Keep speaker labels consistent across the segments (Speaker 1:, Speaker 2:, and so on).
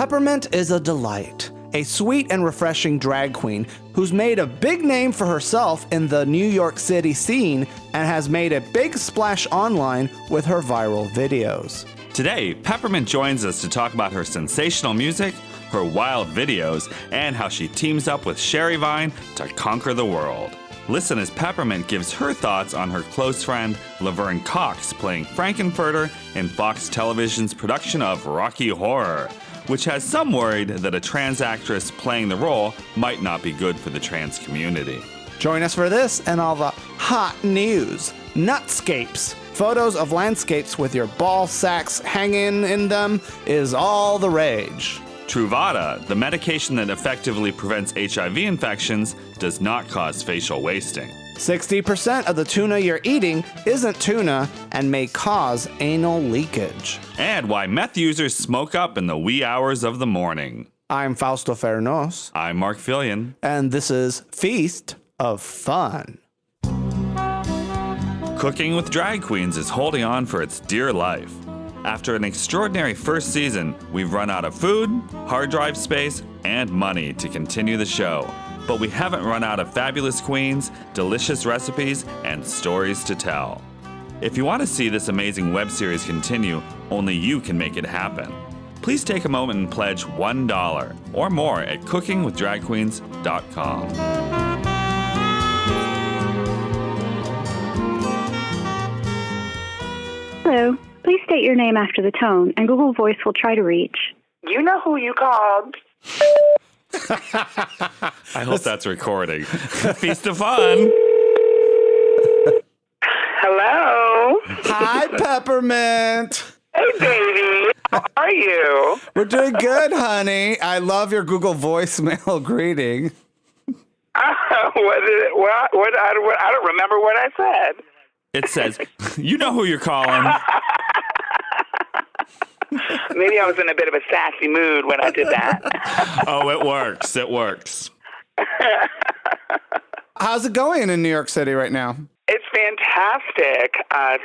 Speaker 1: Peppermint is a delight, a sweet and refreshing drag queen who's made a big name for herself in the New York City scene and has made a big splash online with her viral videos.
Speaker 2: Today, Peppermint joins us to talk about her sensational music, her wild videos, and how she teams up with Sherry Vine to conquer the world. Listen as Peppermint gives her thoughts on her close friend Laverne Cox playing Frank-N-Furter in Fox Television's production of Rocky Horror, which has some worried that a trans actress playing the role might not be good for the trans community.
Speaker 1: Join us for this and all the hot news. Nutscapes. Photos of landscapes with your ball sacks hanging in them is all the rage.
Speaker 2: Truvada, the medication that effectively prevents HIV infections, does not cause facial wasting.
Speaker 1: 60% of the tuna you're eating isn't tuna and may cause anal leakage.
Speaker 2: And why meth users smoke up in the wee hours of the morning.
Speaker 1: I'm Fausto Fernos.
Speaker 2: I'm Mark Fillion.
Speaker 1: And this is Feast of Fun.
Speaker 2: Cooking with Drag Queens is holding on for its dear life. After an extraordinary first season, we've run out of food, hard drive space, and money to continue the show. But we haven't run out of fabulous queens, delicious recipes, and stories to tell. If you want to see this amazing web series continue, only you can make it happen. Please take a moment and pledge $1 or more at cookingwithdragqueens.com.
Speaker 3: Hello. Please state your name after the tone, and Google Voice will try to reach.
Speaker 4: You know who you called.
Speaker 2: I hope that's recording. Feast of Fun.
Speaker 4: Hello.
Speaker 1: Hi, Peppermint.
Speaker 4: Hey, baby. How are you?
Speaker 1: We're doing good, honey. I love your Google voicemail greeting.
Speaker 4: I don't remember what I said.
Speaker 2: It says, you know who you're calling.
Speaker 4: Maybe I was in a bit of a sassy mood when I did that.
Speaker 2: Oh, it works. It works.
Speaker 1: How's it going in New York City right now?
Speaker 4: It's fantastic.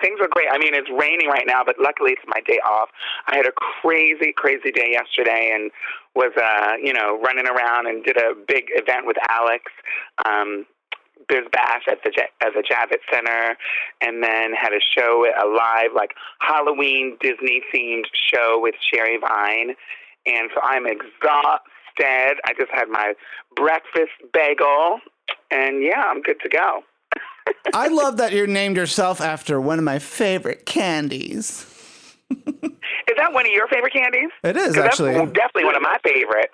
Speaker 4: Things are great. I mean, it's raining right now, but luckily it's my day off. I had a crazy, crazy day yesterday and was, running around and did a big event with Alex. Biz Bash at the Javits Center, and then had a show, a live, Halloween Disney-themed show with Sherry Vine. And so I'm exhausted. I just had my breakfast bagel, and yeah, I'm good to go.
Speaker 1: I love that you named yourself after one of my favorite candies.
Speaker 4: Is that one of your favorite candies?
Speaker 1: It is, actually.
Speaker 4: That's definitely one of my favorite.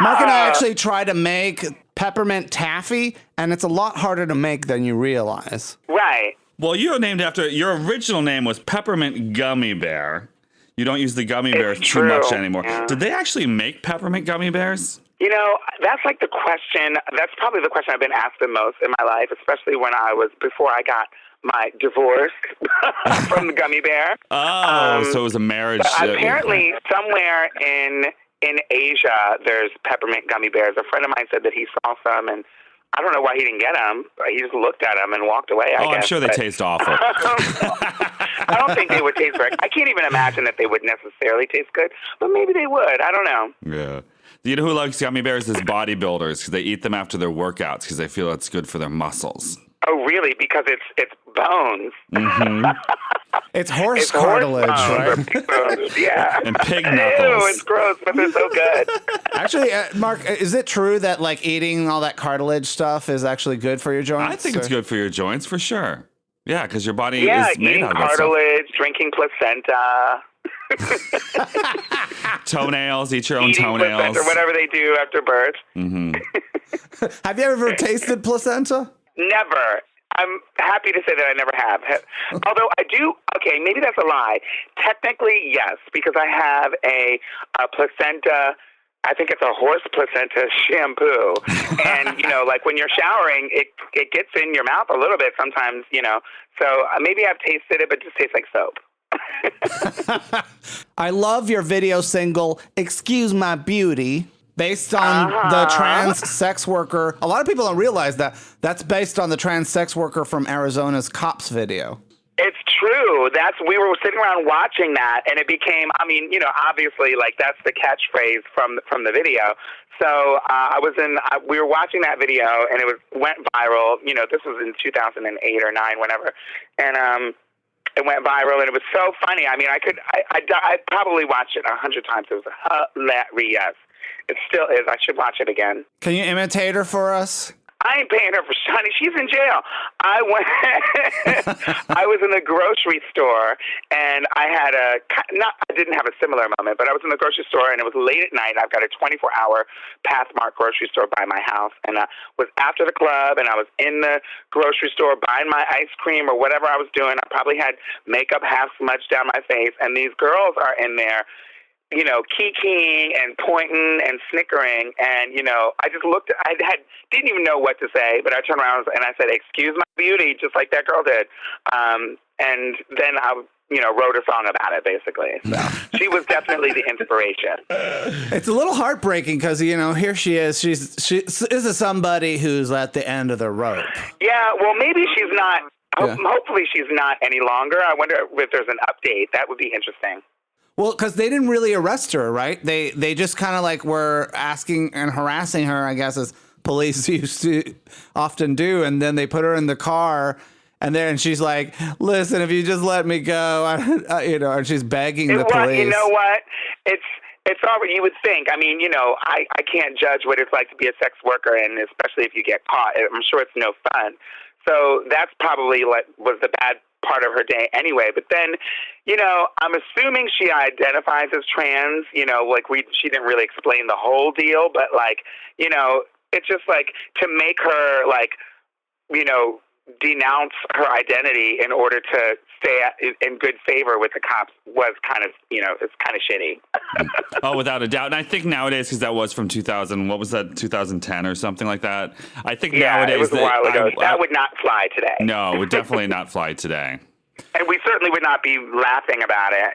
Speaker 1: Mark and I actually tried to make peppermint taffy, and it's a lot harder to make than you realize.
Speaker 4: Right.
Speaker 2: Well, you're named after, your original name was Peppermint Gummy Bear. You don't use the gummy bears too much anymore. Yeah. Did they actually make peppermint gummy bears?
Speaker 4: You know, that's the question. That's probably the question I've been asked the most in my life, especially before I got my divorce from the gummy bear.
Speaker 2: Oh, so it was a marriage.
Speaker 4: Apparently, somewhere in Asia, there's peppermint gummy bears. A friend of mine said that he saw some, and I don't know why he didn't get them. He just looked at them and walked away, I guess.
Speaker 2: I'm sure they taste awful.
Speaker 4: I don't think they would taste very good. I can't even imagine that they would necessarily taste good, but maybe they would. I don't know.
Speaker 2: Yeah. You know who likes gummy bears is bodybuilders, because they eat them after their workouts because they feel it's good for their muscles.
Speaker 4: Oh, really? Because it's bones.
Speaker 2: Mm-hmm.
Speaker 1: It's horse cartilage, right?
Speaker 4: Pig bones, yeah.
Speaker 2: And pig knuckles.
Speaker 4: Ew, it's gross, but they're so good.
Speaker 1: Actually, Mark, is it true that eating all that cartilage stuff is actually good for your joints?
Speaker 2: I think it's good for your joints for sure. Yeah, because your body is made out of that stuff.
Speaker 4: cartilage, drinking placenta.
Speaker 2: Toenails, eat your own
Speaker 4: Eating
Speaker 2: toenails.
Speaker 4: placenta, whatever they do after birth.
Speaker 2: Mm-hmm.
Speaker 1: Have you ever tasted placenta?
Speaker 4: Never. I'm happy to say that I never have. Although I do, okay, maybe that's a lie. Technically, yes, because I have a placenta, I think it's a horse placenta shampoo. And, when you're showering, it gets in your mouth a little bit sometimes, So maybe I've tasted it, but it just tastes like soap.
Speaker 1: I love your video single, Excuse My Beauty, based on the trans sex worker. A lot of people don't realize that that's based on the trans sex worker from Arizona's Cops video.
Speaker 4: It's true. We were sitting around watching that, and it became, I mean, obviously, like, that's the catchphrase from the video. So we were watching that video, and went viral. This was in 2008 or 9, whenever, and it went viral, and it was so funny. I mean, I probably watched it 100 times. It was hilarious. It still is. I should watch it again.
Speaker 1: Can you imitate her for us?
Speaker 4: I ain't paying her for honey. She's in jail. I was in the grocery store, and I didn't have a similar moment, but I was in the grocery store, and it was late at night. I've got a 24-hour Pathmark grocery store by my house, and I was after the club, and I was in the grocery store buying my ice cream or whatever I was doing. I probably had makeup half smudged down my face, and these girls are in there, kikiing and pointing and snickering. And, I just looked, didn't even know what to say, but I turned around and I said, "Excuse my beauty," just like that girl did. And then I, wrote a song about it, basically. So she was definitely the inspiration.
Speaker 1: It's a little heartbreaking because, here she is. She is somebody who's at the end of the rope.
Speaker 4: Yeah, well, maybe she's not. Yeah. Hopefully she's not any longer. I wonder if there's an update. That would be interesting.
Speaker 1: Well, because they didn't really arrest her, right? They just kind of like were asking and harassing her, I guess, as police used to often do. And then they put her in the car, and she's like, "Listen, if you just let me go," and she's begging the police.
Speaker 4: You know what? It's all you would think. I mean, I can't judge what it's like to be a sex worker, and especially if you get caught. I'm sure it's no fun. So that's probably what was the bad part of her day anyway. But then, I'm assuming she identifies as trans, she didn't really explain the whole deal, but it's just like to make her denounce her identity in order to stay in good favor with the cops was kind of, it's kind of shitty.
Speaker 2: Oh, without a doubt. And I think nowadays, because that was from 2010 or something like that. I think nowadays.
Speaker 4: It was a while ago. That would not fly today.
Speaker 2: No, it would definitely not fly today.
Speaker 4: And we certainly would not be laughing about it.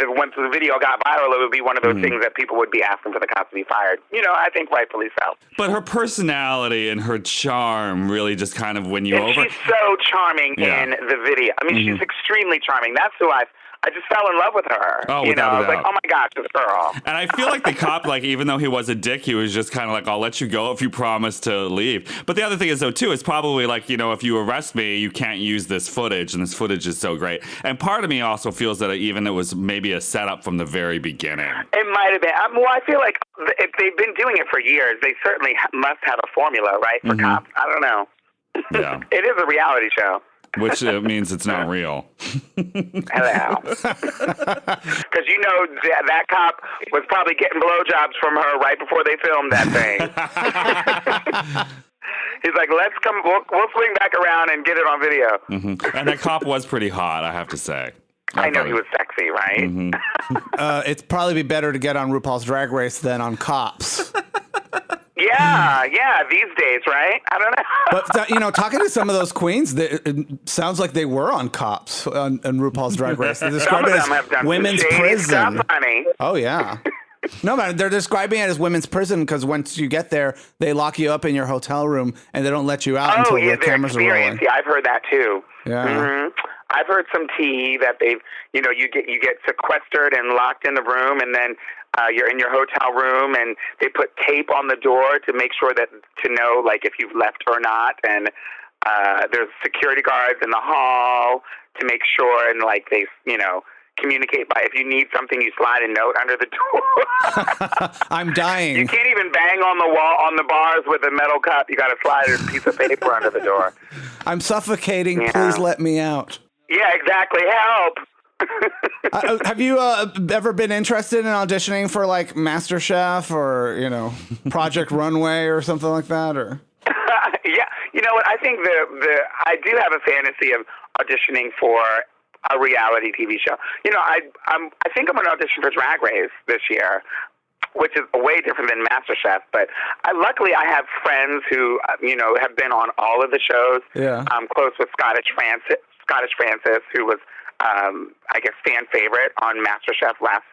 Speaker 4: Once the video got viral, it would be one of those things that people would be asking for the cops to be fired. I think rightfully so.
Speaker 2: But her personality and her charm really just kind of win you over.
Speaker 4: She's so charming in the video. I mean, she's extremely charming. That's who I just fell in love with her.
Speaker 2: Oh,
Speaker 4: I was like, oh my gosh, this girl.
Speaker 2: And I feel like the cop, even though he was a dick, he was just kind of like, "I'll let you go if you promise to leave." But the other thing is, though, too, it's probably like, if you arrest me, you can't use this footage, and this footage is so great. And part of me also feels that even it was maybe a setup from the very beginning.
Speaker 4: It might have been. I feel like if they've been doing it for years, they certainly must have a formula, right, for cops. I don't know.
Speaker 2: Yeah.
Speaker 4: It is a reality show.
Speaker 2: Which means it's not real.
Speaker 4: Hello. Because that cop was probably getting blowjobs from her right before they filmed that thing. He's like, we'll swing back around and get it on video.
Speaker 2: Mm-hmm. And that cop was pretty hot, I have to say.
Speaker 4: I know he was sexy, right?
Speaker 2: Mm-hmm.
Speaker 1: It'd probably be better to get on RuPaul's Drag Race than on Cops.
Speaker 4: Yeah, these days, right? I don't know.
Speaker 1: But, talking to some of those queens, it sounds like they were on Cops on RuPaul's Drag Race. They describe it as women's prison.
Speaker 4: Stuff, honey.
Speaker 1: Oh, yeah. No, man, they're describing it as women's prison because once you get there, they lock you up in your hotel room and they don't let you out until the cameras are rolling.
Speaker 4: Yeah, I've heard that too.
Speaker 1: Yeah.
Speaker 4: Mm-hmm. I've heard some tea that they've, you get sequestered and locked in the room, and then you're in your hotel room, and they put tape on the door to make sure to know if you've left or not, and there's security guards in the hall to make sure, and they communicate by if you need something, you slide a note under the door.
Speaker 1: I'm dying.
Speaker 4: You can't even bang on the wall on the bars with a metal cup. You got to slide a piece of paper under the door.
Speaker 1: I'm suffocating. Yeah. Please let me out.
Speaker 4: Yeah, exactly. Help.
Speaker 1: Have you ever been interested in auditioning for MasterChef or Project Runway or something like that? Or
Speaker 4: yeah, you know what? I think I do have a fantasy of auditioning for a reality TV show. I think I'm going to audition for Drag Race this year, which is way different than MasterChef. But luckily, I have friends who have been on all of the shows.
Speaker 1: Yeah,
Speaker 4: I'm close with Scottish Francis, who was I guess fan favorite on MasterChef last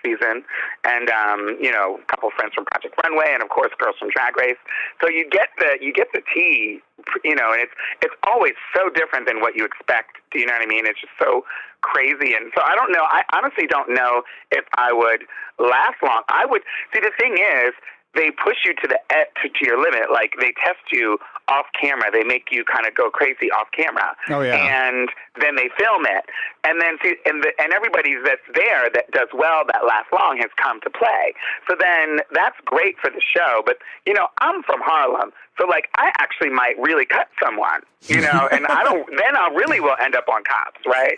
Speaker 4: season, and a couple friends from Project Runway, and of course girls from Drag Race. So you get the tea, and it's always so different than what you expect. Do you know what I mean? It's just so crazy, and so I don't know. I honestly don't know if I would last long. I would see. The thing is, they push you to your limit. Like, they test you off camera. They make you kind of go crazy off camera.
Speaker 1: Oh, yeah.
Speaker 4: And then they film it. And then and everybody that's there that does well, that lasts long, has come to play. So then that's great for the show. But, I'm from Harlem. So, like, I actually might really cut someone, and then I really will end up on Cops, right?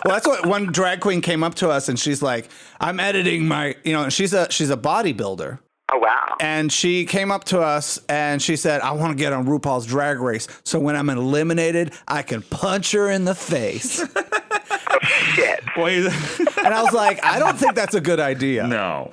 Speaker 1: Well, that's what one drag queen came up to us, and she's like, I'm editing my, and she's a bodybuilder.
Speaker 4: Oh, wow.
Speaker 1: And she came up to us and she said, I want to get on RuPaul's Drag Race, so when I'm eliminated, I can punch her in the face.
Speaker 4: Oh, shit.
Speaker 1: And I was like, I don't think that's a good idea.
Speaker 2: No,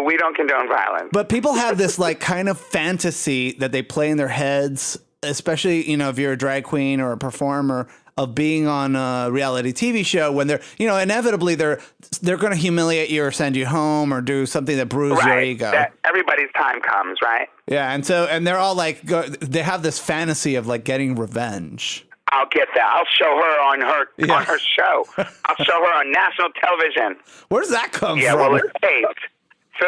Speaker 4: we don't condone violence.
Speaker 1: But people have this like kind of fantasy that they play in their heads, especially, if you're a drag queen or a performer, of being on a reality TV show when they're, inevitably they're going to humiliate you or send you home or do something that bruises your ego.
Speaker 4: Everybody's time comes, right?
Speaker 1: Yeah. And they're all like, they have this fantasy of like getting revenge.
Speaker 4: I'll get that. I'll show her on her show. I'll show her on national television.
Speaker 1: Where does that come from?
Speaker 4: Yeah, well, it's taped. So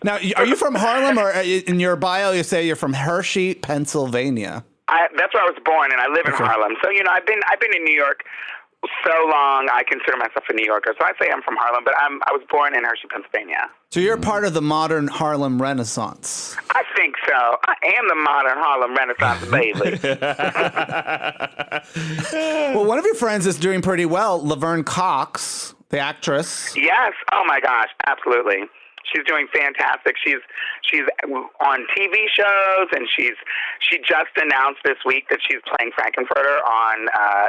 Speaker 1: Now, are you from Harlem, or in your bio you say you're from Hershey, Pennsylvania?
Speaker 4: That's where I was born, and I live in Harlem. So I've been in New York so long. I consider myself a New Yorker, so I say I'm from Harlem. But I was born in Hershey, Pennsylvania.
Speaker 1: So you're part of the modern Harlem Renaissance.
Speaker 4: I think so. I am the modern Harlem Renaissance baby.
Speaker 1: Well, one of your friends is doing pretty well, Laverne Cox, the actress.
Speaker 4: Yes. Oh my gosh. Absolutely. She's doing fantastic. She's on TV shows, and she just announced this week that she's playing Frank-N-Furter on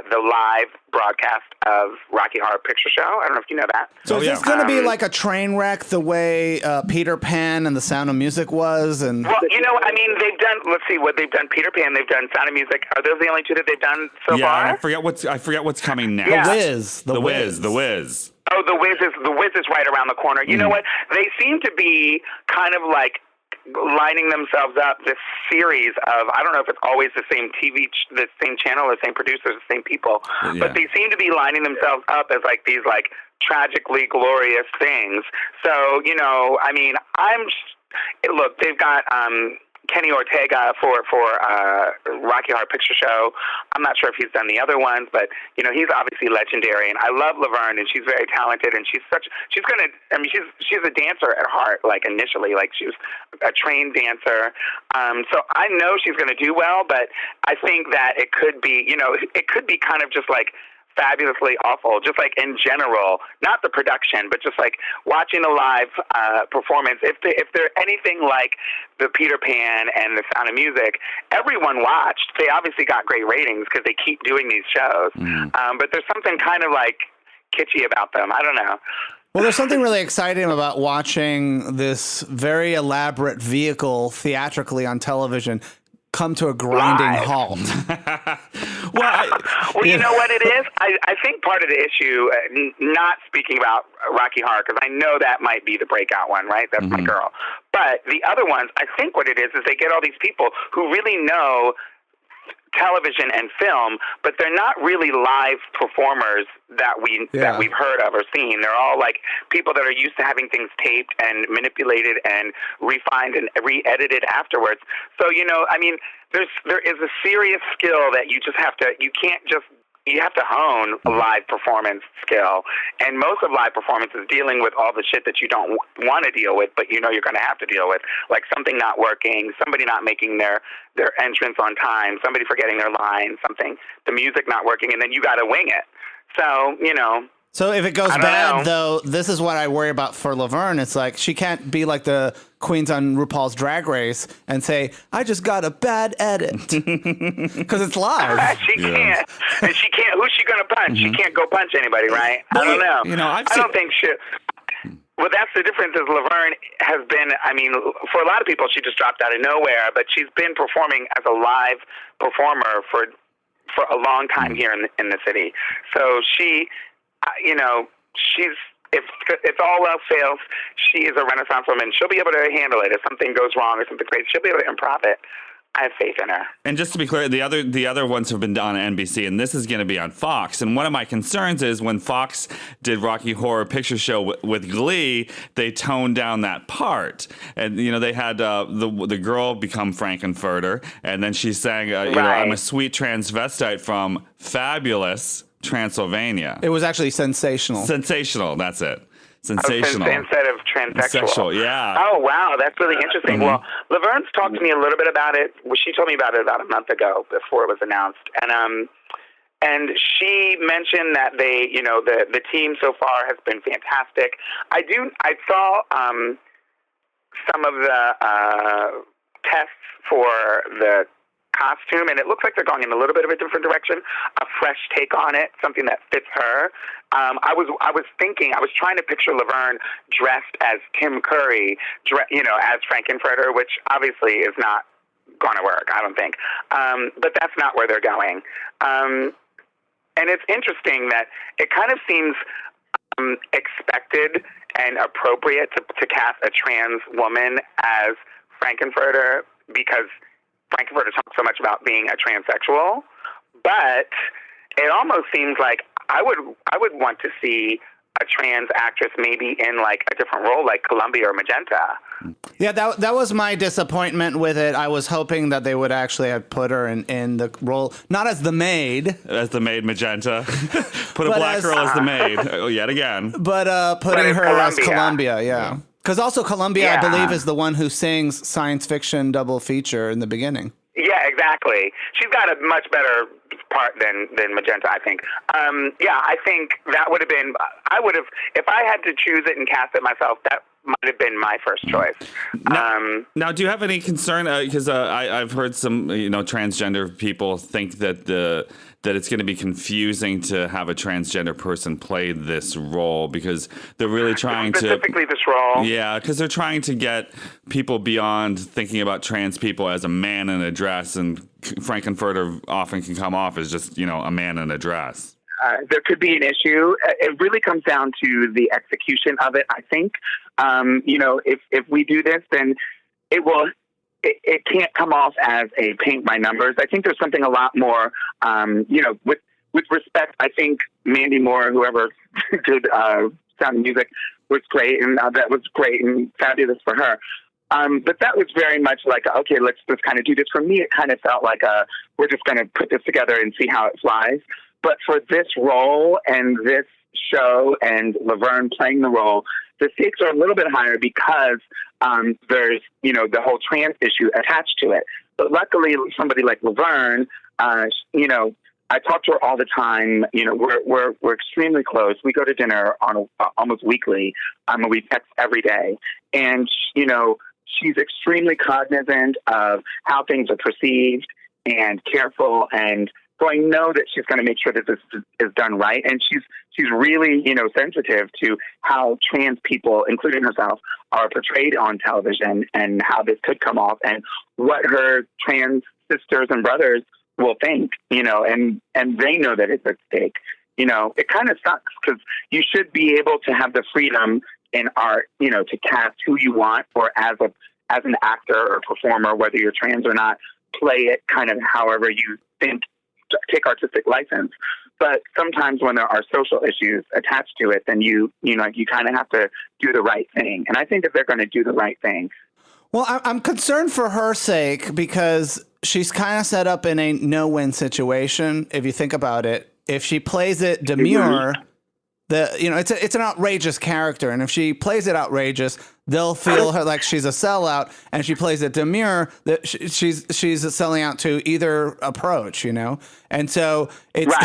Speaker 4: the live broadcast of Rocky Horror Picture Show. I don't know if you know that.
Speaker 1: So is this going to be like a train wreck the way Peter Pan and The Sound of Music was? And
Speaker 4: well, they've done. Let's see what they've done. Peter Pan. They've done Sound of Music. Are those the only two that they've done so far?
Speaker 2: Yeah, I forget what's coming next.
Speaker 4: Yeah.
Speaker 1: The Wiz.
Speaker 4: Oh, the Wiz is right around the corner. You know what? They seem to be kind of like lining themselves up, this series of, I don't know if it's always the same the same channel, the same producers, the same people, but they seem to be lining themselves up as like these like tragically glorious things. So, look, they've got Kenny Ortega for Rocky Horror Picture Show. I'm not sure if he's done the other ones, but he's obviously legendary. And I love Laverne, and she's very talented, and she's a dancer at heart. Like initially, like she was a trained dancer. So I know she's going to do well, but I think that it could be kind of just like fabulously awful, just like in general, not the production, but just like watching a live performance. If they're anything like the Peter Pan and The Sound of Music, everyone watched. They obviously got great ratings because they keep doing these shows. But there's something kind of like kitschy about them. I don't know.
Speaker 1: Well, there's something really exciting about watching this very elaborate vehicle theatrically on television come to a grinding halt.
Speaker 4: Well, you know what it is? I think part of the issue, not speaking about Rocky Horror, because I know that might be the breakout one, right? That's my girl. But the other ones, I think what it is they get all these people who really know television and film, but they're not really live performers that we've heard of or seen. They're all like people that are used to having things taped and manipulated and refined and re-edited afterwards. So there is a serious skill that you have to hone a live performance skill. And most of live performance is dealing with all the shit that you don't want to deal with, but you're going to have to deal with, like something not working, somebody not making their entrance on time, somebody forgetting their line, the music not working, and then you got to wing it. So,
Speaker 1: So if it goes bad, though, this is what I worry about for Laverne. It's like she can't be like the queens on RuPaul's Drag Race and say, I just got a bad edit. Because it's live.
Speaker 4: She can't. And she can't. Who's she going to punch? She can't go punch anybody, right? I don't know. I don't think she... Well, that's the difference is Laverne has been, for a lot of people, she just dropped out of nowhere, but she's been performing as a live performer for for a long time here in the city. So she, she's, if all else fails, she is a Renaissance woman. She'll be able to handle it. If something goes wrong or something crazy, she'll be able to improv it. I have faith in her. And
Speaker 2: just to be clear, the other ones have been on NBC, and this is going to be on Fox. And one of my concerns is when Fox did Rocky Horror Picture Show with Glee, they toned down that part. And, they had the girl become Frank-N-Furter, and then she sang, I'm a sweet transvestite from Fabulous Transylvania.
Speaker 1: It was actually sensational.
Speaker 2: Sensational, that's it. Sensational.
Speaker 4: Instead of transsexual.
Speaker 2: Sexual, yeah.
Speaker 4: Oh, wow. That's really interesting. Well, Laverne's talked to me a little bit about it. Well, she told me about it about a month ago before it was announced. And she mentioned that they, the team so far has been fantastic. I saw some of the tests for the costume, and it looks like they're going in a little bit of a different direction, a fresh take on it, something that fits her. I was trying to picture Laverne dressed as Tim Curry, as Frank-N-Furter, which obviously is not going to work, I don't think. But that's not where they're going. And it's interesting that it kind of seems expected and appropriate to cast a trans woman as Frank-N-Furter because Frank-N-Furter talks so much about being a transsexual, but it almost seems like I would want to see a trans actress maybe in like a different role, like Columbia or Magenta.
Speaker 1: Yeah, that was my disappointment with it. I was hoping that they would actually have put her in the role, not as the maid.
Speaker 2: As the maid Magenta. Put a black girl as the maid, yet again.
Speaker 1: But putting her as Columbia, yeah. Because also Columbia, I believe, is the one who sings science fiction double feature in the beginning.
Speaker 4: Yeah, exactly. She's got a much better part than Magenta, I think. I think that would have been, if I had to choose it and cast it myself, that might have been my first choice.
Speaker 2: Now, do you have any concern? Because I've heard some, transgender people think that it's going to be confusing to have a transgender person play this role because they're really trying
Speaker 4: specifically this role.
Speaker 2: Yeah, because they're trying to get people beyond thinking about trans people as a man in a dress, and Frank-N-Furter often can come off as just, a man in a dress.
Speaker 4: There could be an issue. It really comes down to the execution of it, I think. If we do this, then it can't come off as a paint by numbers. I think there's something a lot more, with respect. I think Mandy Moore, whoever did Sound of Music, was great, and that was great and fabulous for her. But that was very much like, okay, let's just kind of do this. For me, it kind of felt like we're just going to put this together and see how it flies. But for this role and this show and Laverne playing the role, the stakes are a little bit higher because there's, the whole trans issue attached to it. But luckily, somebody like Laverne, I talk to her all the time. We're extremely close. We go to dinner on almost weekly. We text every day. And, she's extremely cognizant of how things are perceived and careful. And so I know that she's going to make sure that this is done right. And she's really, sensitive to how trans people, including herself, are portrayed on television and how this could come off and what her trans sisters and brothers will think, and they know that it's at stake. It kind of sucks because you should be able to have the freedom in art, to cast who you want or as an actor or performer, whether you're trans or not, play it kind of however you think, take artistic license. But sometimes when there are social issues attached to it, then you kind of have to do the right thing. And I think that they're going to do the right thing.
Speaker 1: Well, I'm concerned for her sake because she's kind of set up in a no-win situation. If you think about it, if she plays it demure, it's an outrageous character, and if she plays it outrageous, they'll feel her like she's a sellout, and if she plays it demure, that she's selling out to either approach, and so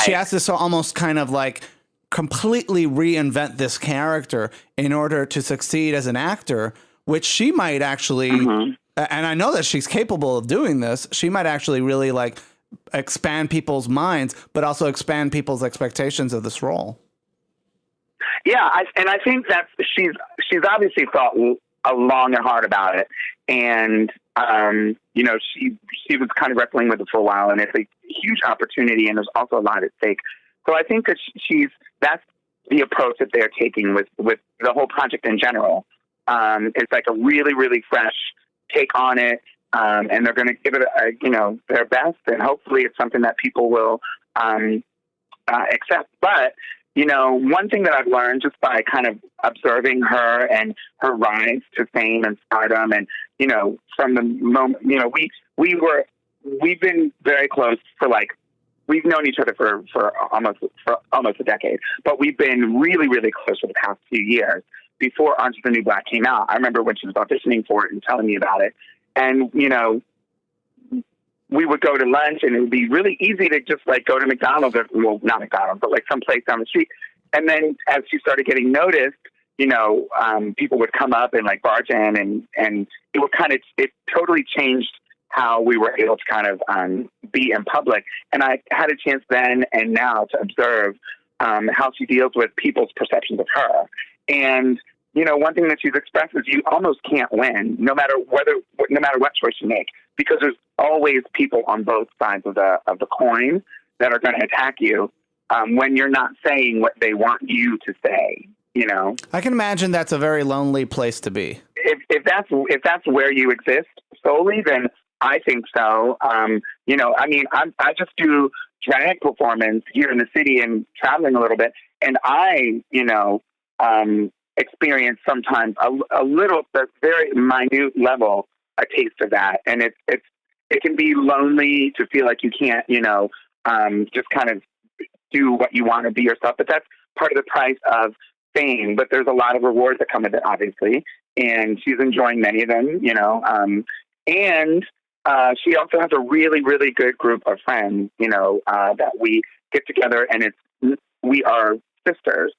Speaker 1: she has to almost kind of like completely reinvent this character in order to succeed as an actor, which she might actually, and I know that she's capable of doing this. She might actually really like expand people's minds, but also expand people's expectations of this role.
Speaker 4: Yeah, I think that she's obviously thought long and hard about it, And, she was kind of wrestling with it for a while, and it's a huge opportunity, and there's also a lot at stake. So I think that that's the approach that they're taking with the whole project in general. It's like a really, really fresh take on it. And they're going to give it, their best, and hopefully it's something that people will accept. But, one thing that I've learned just by kind of observing her and her rise to fame and stardom, and, from the moment, we've been very close for we've known each other for almost a decade, but we've been really, really close for the past few years. Before Orange is the New Black came out, I remember when she was auditioning for it and telling me about it. And, we would go to lunch, and it would be really easy to just go to McDonald's, well, not McDonald's, but someplace down the street. And then as she started getting noticed, people would come up and barge in, and it totally changed how we were able to kind of be in public. And I had a chance then and now to observe how she deals with people's perceptions of her. And, one thing that she's expressed is you almost can't win, no matter what choice you make, because there's always people on both sides of the coin that are going to attack you when you're not saying what they want you to say.
Speaker 1: I can imagine that's a very lonely place to be.
Speaker 4: If that's where you exist solely, then I think so. I just do drag performance here in the city and traveling a little bit, and I, experience sometimes a little, but very minute level, a taste of that. And it can be lonely to feel like you can't, just kind of do what you want to be yourself. But that's part of the price of fame. But there's a lot of rewards that come with it, obviously. And she's enjoying many of them, and she also has a really, really good group of friends, that we get together, and we are sisters,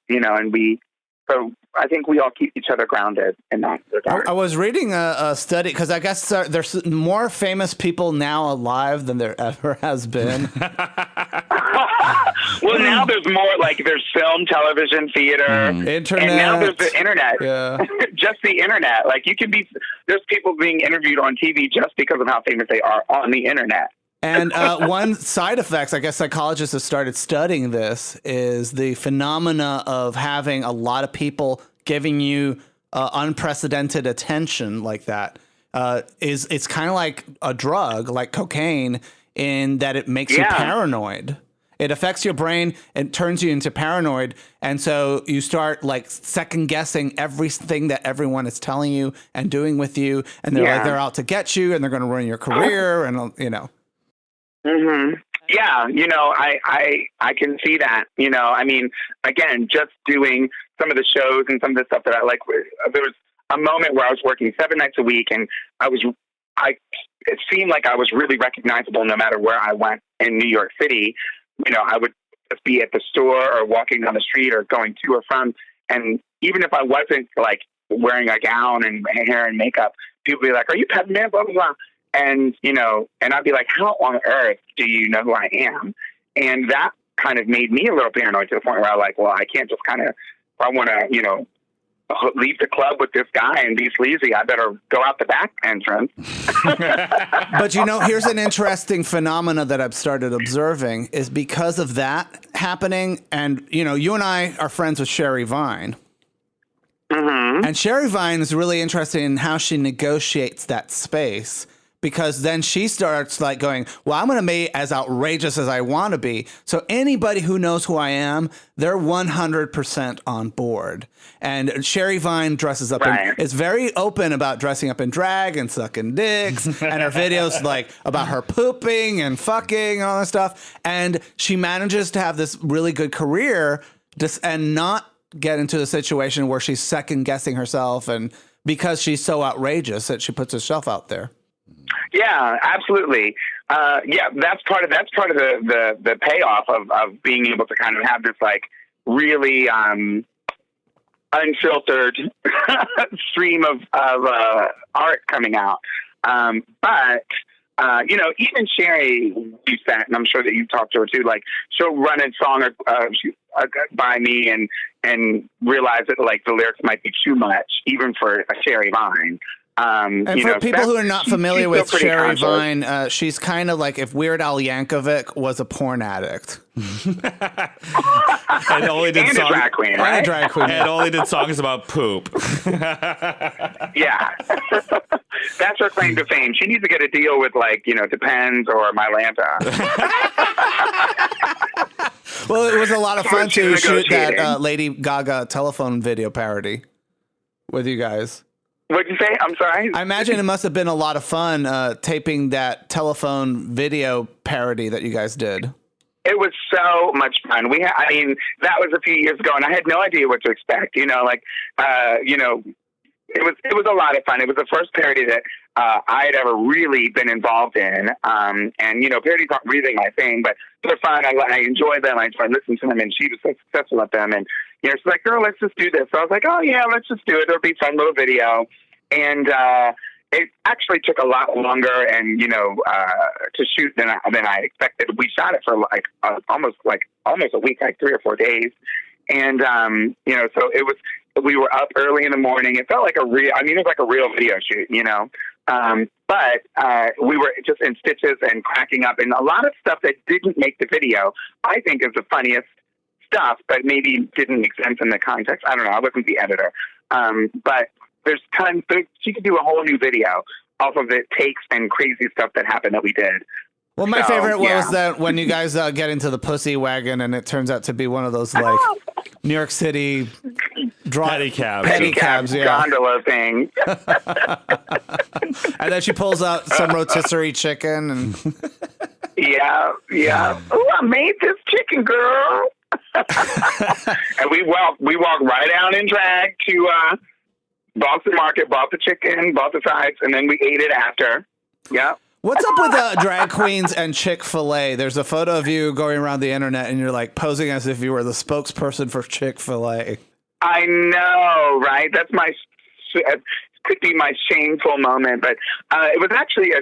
Speaker 4: so I think we all keep each other grounded in that regard.
Speaker 1: I was reading a study, because I guess there's more famous people now alive than there ever has been.
Speaker 4: Well, now there's more, there's film, television, theater,
Speaker 1: internet.
Speaker 4: And now there's the internet.
Speaker 1: Yeah.
Speaker 4: Just the internet. There's people being interviewed on TV just because of how famous they are on the internet.
Speaker 1: And one side effects, I guess psychologists have started studying this, is the phenomena of having a lot of people giving you unprecedented attention like that. It's kind of like a drug, like cocaine, in that it makes you paranoid. It affects your brain and turns you into paranoid. And so you start second guessing everything that everyone is telling you and doing with you. And they're out to get you, and they're going to ruin your career. And,
Speaker 4: Mm-hmm. Yeah, I can see that. Again, just doing some of the shows and some of the stuff that I like. There was a moment where I was working 7 nights a week, and it seemed like I was really recognizable no matter where I went in New York City. I would just be at the store or walking down the street or going to or from, and even if I wasn't wearing a gown and hair and makeup, people would be like, "Are you Peppermint?" Blah blah blah. And, and I'd be like, how on earth do you know who I am? And that kind of made me a little paranoid to the point where I I can't just if I want to, leave the club with this guy and be sleazy, I better go out the back entrance.
Speaker 1: But, here's an interesting phenomena that I've started observing is because of that happening. And, you and I are friends with Sherry Vine.
Speaker 4: Mm-hmm.
Speaker 1: And Sherry Vine is really interested in how she negotiates that space. Because then she starts going, well, I'm going to be as outrageous as I want to be. So anybody who knows who I am, they're 100% on board. And Sherry Vine dresses up is very open about dressing up in drag and sucking dicks. And her videos about her pooping and fucking and all that stuff. And she manages to have this really good career and not get into the situation where she's second guessing herself. And because she's so outrageous that she puts herself out there.
Speaker 4: Yeah, absolutely. That's part of the payoff of being able to kind of have this really unfiltered stream of art coming out. But even Sherry, you sat, and I'm sure that you've talked to her too. She'll run a song by me and realize that the lyrics might be too much, even for a Sherry Vine.
Speaker 1: And for people who are not familiar with Sherry
Speaker 4: conscious.
Speaker 1: Vine, she's kind of like if Weird Al Yankovic was a porn addict.
Speaker 2: And only did
Speaker 4: And a drag queen, right?
Speaker 1: And a drag queen.
Speaker 2: And only did songs about poop.
Speaker 4: Yeah. That's her claim to fame. She needs to get a deal with, like, Depends or Mylanta.
Speaker 1: Well, it was a lot of fun to shoot
Speaker 4: negotiating.
Speaker 1: that Lady Gaga telephone video parody with you guys.
Speaker 4: What'd you say? I'm sorry?
Speaker 1: I imagine it must have been a lot of fun taping that telephone video parody that you guys did.
Speaker 4: It was so much fun. That was a few years ago, and I had no idea what to expect. It was a lot of fun. It was the first parody that I had ever really been involved in. Parodies aren't really my thing, but they're fun. I enjoy them. I enjoy listening to them, and she was so successful at them. And she's like, "Girl, let's just do this." So I was like, "Oh yeah, let's just do it. It'll be a fun little video." And it actually took a lot longer and to shoot than I expected. We shot it for almost a week, like 3 or 4 days, and so it was. We were up early in the morning. It felt like it was like a real video shoot, but we were just in stitches and cracking up, and a lot of stuff that didn't make the video, I think, is the funniest stuff, but maybe didn't make sense in the context. I don't know. I wasn't the editor, but there's tons. She could do a whole new video off of the takes and crazy stuff that happened that we did.
Speaker 1: Well, my favorite was that when you guys get into the pussy wagon and it turns out to be one of those like New York City
Speaker 2: pedicabs,
Speaker 1: yeah.
Speaker 4: Gondola thing.
Speaker 1: And then she pulls out some rotisserie chicken and
Speaker 4: Yeah. Oh, I made this chicken, girl. And we walked right down in drag to Boston Market, bought the chicken, bought the sides, and then we ate it after. Yeah.
Speaker 1: What's up with drag queens and Chick-fil-A? There's a photo of you going around the internet and you're like posing as if you were the spokesperson for Chick-fil-A.
Speaker 4: I know, right? That's could be my shameful moment, but it was actually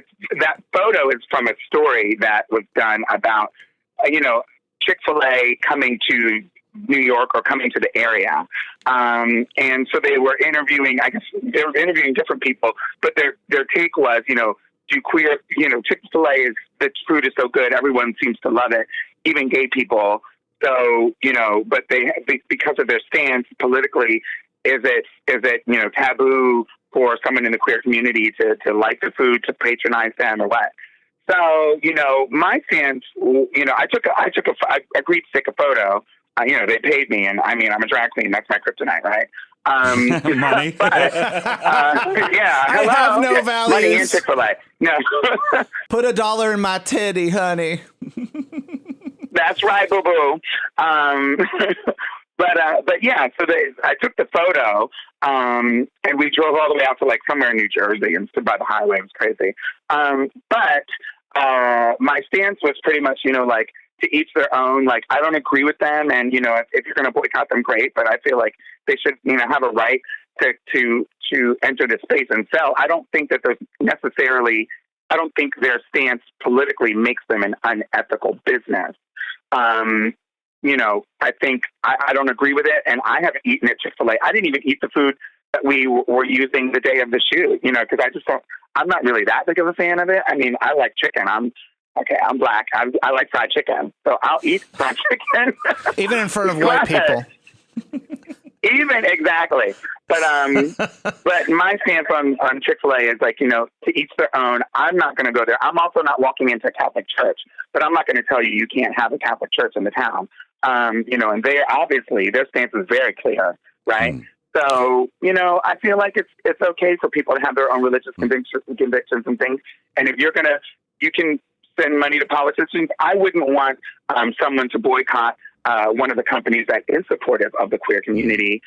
Speaker 4: that photo is from a story that was done about, Chick-fil-A coming to New York or coming to the area. And so they were interviewing, I guess they were interviewing different people, but their take was, do queer, Chick-fil-A the food is so good, everyone seems to love it, even gay people. So, but because of their stance politically, is it taboo for someone in the queer community to like the food, to patronize them or what? So, my stance, I agreed to take a photo. They paid me, and I'm a drag queen. That's my kryptonite, right?
Speaker 2: Money.
Speaker 4: But, yeah.
Speaker 1: I have no values.
Speaker 4: Money and Chick-fil-A. No.
Speaker 1: Put $1 in my titty, honey.
Speaker 4: That's right, boo-boo. But yeah, so I took the photo, and we drove all the way out to like somewhere in New Jersey and stood by the highway. It was crazy. But my stance was pretty much, like, to each their own. Like, I don't agree with them, and if you're going to boycott them, great. But I feel like they should, have a right to enter the space and sell. I don't think that I don't think their stance politically makes them an unethical business. I think I don't agree with it, and I haven't eaten at Chick-fil-A. I didn't even eat the food that we were using the day of the shoot, because I'm not really that big of a fan of it. I like chicken. I'm black. I like fried chicken, so I'll eat fried chicken.
Speaker 1: Even in front of white people.
Speaker 4: Even, exactly. But my stance on Chick-fil-A is like, to each their own. I'm not going to go there. I'm also not walking into a Catholic church, but I'm not going to tell you can't have a Catholic church in the town. And they obviously, their stance is very clear, right? So, I feel like it's okay for people to have their own religious convictions and things. And if you can send money to politicians. I wouldn't want someone to boycott one of the companies that is supportive of the queer community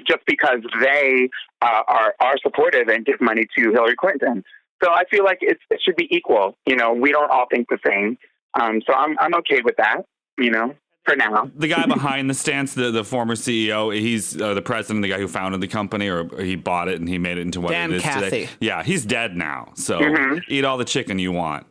Speaker 4: just because they are supportive and give money to Hillary Clinton. So I feel like it should be equal. We don't all think the same. So I'm okay with that, for now.
Speaker 2: The guy behind the stance, the former CEO, he's the president, the guy who founded the company, or he bought it and he made it into what
Speaker 1: Dan
Speaker 2: it is
Speaker 1: Cathy.
Speaker 2: today. Yeah, he's dead now. So eat all the chicken you want.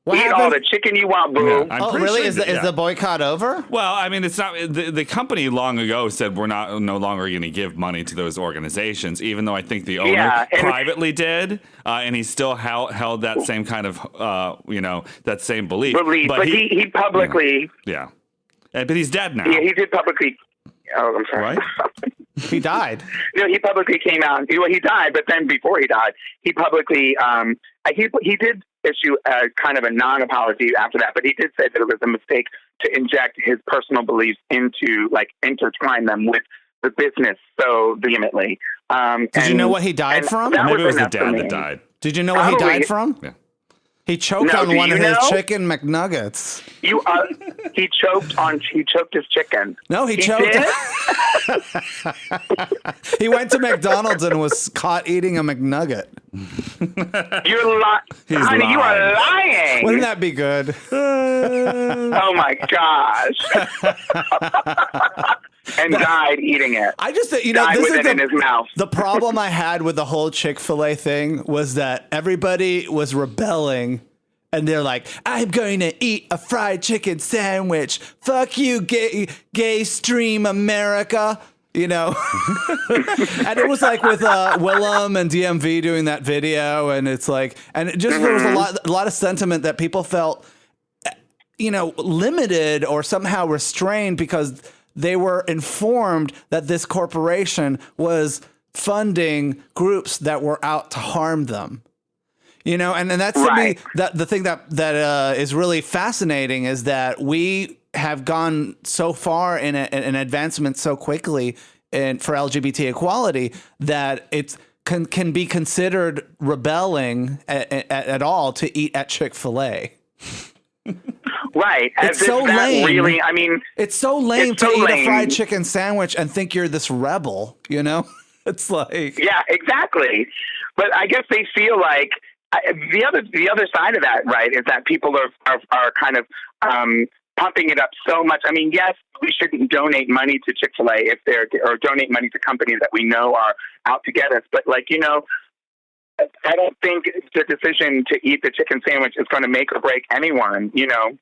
Speaker 1: What
Speaker 4: Eat all
Speaker 1: happened?
Speaker 4: the chicken you want, boo.
Speaker 2: Yeah, I'm
Speaker 1: Oh,
Speaker 2: pretty
Speaker 1: really?
Speaker 2: sure
Speaker 1: Is
Speaker 2: that-
Speaker 1: the boycott over?
Speaker 2: Well, I mean, it's not the company long ago said we're no longer going to give money to those organizations, even though I think the owner
Speaker 4: Yeah, and-
Speaker 2: privately did, and he still held that same kind of that same belief.
Speaker 4: But he publicly,
Speaker 2: yeah, but he's dead now.
Speaker 4: yeah, he did publicly. Oh, I'm sorry.
Speaker 2: Right?
Speaker 1: He died.
Speaker 4: No, he publicly came out. Well, he died, but then before he died, he publicly he did issue a kind of a non-apology after that. But he did say that it was a mistake to inject his personal beliefs into, like, intertwine them with the business so vehemently.
Speaker 1: Did you know what he died from?
Speaker 4: that
Speaker 2: Maybe it was the
Speaker 4: enough for
Speaker 2: dad
Speaker 4: me.
Speaker 2: that died.
Speaker 1: Did you know what he
Speaker 4: Probably.
Speaker 1: died from?
Speaker 2: Yeah.
Speaker 1: He choked
Speaker 4: No,
Speaker 1: on
Speaker 4: do
Speaker 1: one
Speaker 4: you
Speaker 1: of his
Speaker 4: know?
Speaker 1: chicken McNuggets.
Speaker 4: He choked his chicken.
Speaker 1: No, he
Speaker 4: He
Speaker 1: choked.
Speaker 4: did?
Speaker 1: He went to McDonald's and was caught eating a McNugget.
Speaker 4: You're lying.
Speaker 2: He's
Speaker 4: Honey, you are lying.
Speaker 1: Wouldn't that be good?
Speaker 4: Oh my gosh. And died eating it.
Speaker 1: I just, you know,
Speaker 4: Died
Speaker 1: this
Speaker 4: with
Speaker 1: is
Speaker 4: it in his mouth.
Speaker 1: the problem I had with the whole Chick-fil-A thing was that everybody was rebelling. And they're like, I'm going to eat a fried chicken sandwich. Fuck you, gay stream America. You know? And it was like with Willem and DMV doing that video. And it's like, and it just, there was a lot of sentiment that people felt, you know, limited or somehow restrained because they were informed that this corporation was funding groups that were out to harm them. You know, and that's to me, that the thing that is really fascinating is that we have gone so far in an advancement so quickly for LGBT equality that it's can be considered rebelling at all to eat at Chick-fil-A.
Speaker 4: Right.
Speaker 1: It's
Speaker 4: As
Speaker 1: so
Speaker 4: if that
Speaker 1: lame.
Speaker 4: really, I mean,
Speaker 1: It's so lame
Speaker 4: It's
Speaker 1: to
Speaker 4: so
Speaker 1: eat a
Speaker 4: lame.
Speaker 1: fried chicken sandwich and think you're this rebel, you know? It's like,
Speaker 4: yeah, exactly. But I guess they feel like the other side of that, right, is that people are kind of pumping it up so much. I mean, yes, we shouldn't donate money to Chick-fil-A or donate money to companies that we know are out to get us. But, like, you know, I don't think the decision to eat the chicken sandwich is going to make or break anyone, you know.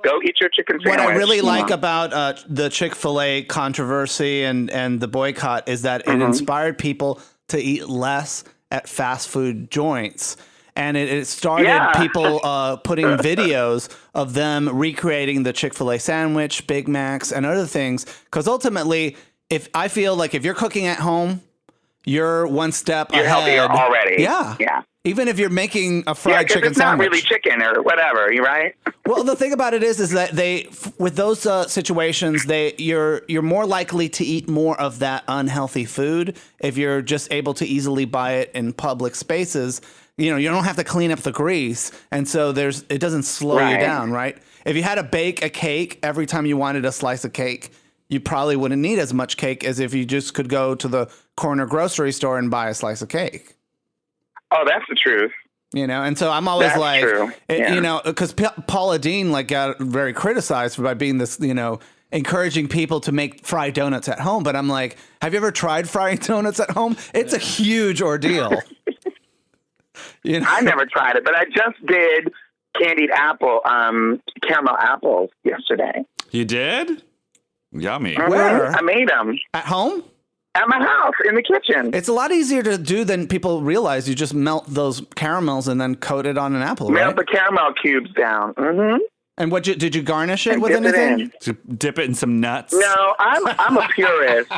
Speaker 4: Go eat your chicken sandwich.
Speaker 1: what I really like about the Chick-fil-A controversy and the boycott is that it inspired people to eat less at fast food joints. And it started people putting videos of them recreating the Chick-fil-A sandwich, Big Macs, and other things. Because ultimately, if you're cooking at home, you're one step ahead.
Speaker 4: Healthier already.
Speaker 1: Yeah.
Speaker 4: Yeah.
Speaker 1: Even if you're making a fried chicken
Speaker 4: it's not
Speaker 1: sandwich.
Speaker 4: really chicken or whatever, you right?
Speaker 1: Well, the thing about it is that with those situations, you're more likely to eat more of that unhealthy food if you're just able to easily buy it in public spaces. You know, you don't have to clean up the grease, and so it doesn't slow you down, right? If you had to bake a cake every time you wanted a slice of cake, you probably wouldn't need as much cake as if you just could go to the corner grocery store and buy a slice of cake.
Speaker 4: Oh, that's the truth.
Speaker 1: You know, and so I'm always
Speaker 4: That's
Speaker 1: like,
Speaker 4: true. Yeah.
Speaker 1: you know, because Paula Deen got very criticized by being this, you know, encouraging people to make fried donuts at home. But I'm like, have you ever tried frying donuts at home? It's a huge ordeal. You know?
Speaker 4: I never tried it, but I just did candied caramel apples yesterday.
Speaker 2: You did? Yummy.
Speaker 1: Where?
Speaker 4: I made them
Speaker 1: At home?
Speaker 4: at my house in the kitchen.
Speaker 1: It's a lot easier to do than people realize. You just melt those caramels and then coat it on an apple, right?
Speaker 4: Melt the caramel cubes down. Mm-hmm.
Speaker 1: And did you garnish it
Speaker 4: And
Speaker 1: with
Speaker 4: dip it
Speaker 1: anything?
Speaker 4: in.
Speaker 2: To dip it in some nuts.
Speaker 4: No, I'm a purist.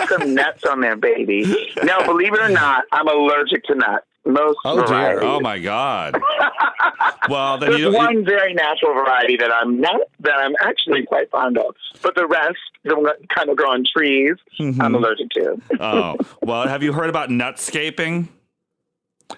Speaker 4: Some nuts on there, baby. No, believe it or not, I'm allergic to nuts. Most
Speaker 1: Oh, dear.
Speaker 4: varieties.
Speaker 2: Oh my God. Well, then
Speaker 4: There's
Speaker 2: you
Speaker 4: one very natural variety that I'm actually quite fond of, but the rest, the one that kind of grow on trees, I'm allergic to.
Speaker 2: Oh, well, have you heard about Nutscaping?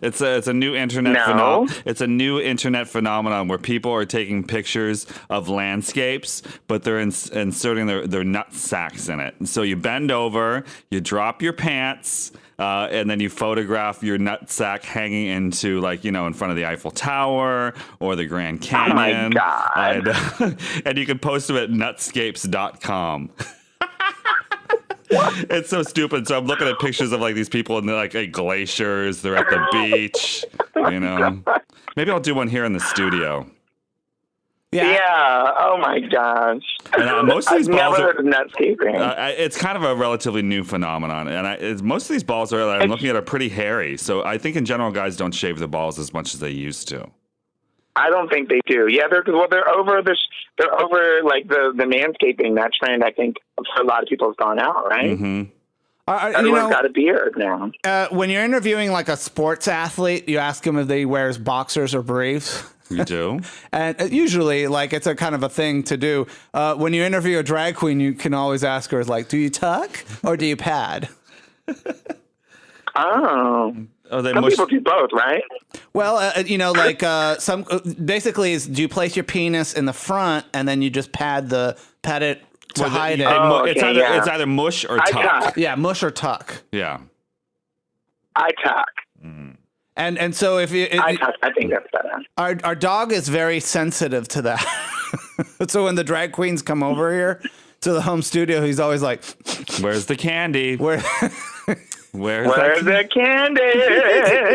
Speaker 2: It's a new internet
Speaker 4: No.
Speaker 2: It's a new internet phenomenon where people are taking pictures of landscapes, but they're inserting their nut sacks in it. And so you bend over, you drop your pants, and then you photograph your nut sack hanging into, like, you know, in front of the Eiffel Tower or the Grand Canyon.
Speaker 4: Oh my God.
Speaker 2: And you can post them at nutscapes.com. It's so stupid. So I'm looking at pictures of, like, these people in, like, glaciers. They're at the beach, you know. Maybe I'll do one here in the studio.
Speaker 4: Yeah. Oh my gosh.
Speaker 2: And, most of these
Speaker 4: I've
Speaker 2: balls
Speaker 4: never
Speaker 2: are,
Speaker 4: heard of Nutscaping.
Speaker 2: it's kind of a relatively new phenomenon, and most of these balls I'm looking at are pretty hairy. So I think in general, guys don't shave their balls as much as they used to.
Speaker 4: I don't think they do. Yeah, they're over this. They're over like the manscaping. That trend, I think, for a lot of people has gone out. Right.
Speaker 2: Mm-hmm.
Speaker 4: Everyone's got a beard now.
Speaker 1: When you're interviewing like a sports athlete, you ask them if they wears boxers or briefs.
Speaker 2: You do?
Speaker 1: And usually, like, it's a kind of a thing to do. When you interview a drag queen, you can always ask her, like, do you tuck or do you pad?
Speaker 4: Some people do both, right?
Speaker 1: Well, some basically is, do you place your penis in the front and then you just pad it to hide it?
Speaker 2: It's either mush or tuck.
Speaker 1: Yeah, mush or tuck.
Speaker 2: Yeah.
Speaker 4: I tuck.
Speaker 2: Mm-hmm.
Speaker 1: And so if you,
Speaker 4: I think that's better.
Speaker 1: Our dog is very sensitive to that. So when the drag queens come over here to the home studio, he's always like,
Speaker 2: "Where's the candy?
Speaker 1: Where's
Speaker 4: the candy?"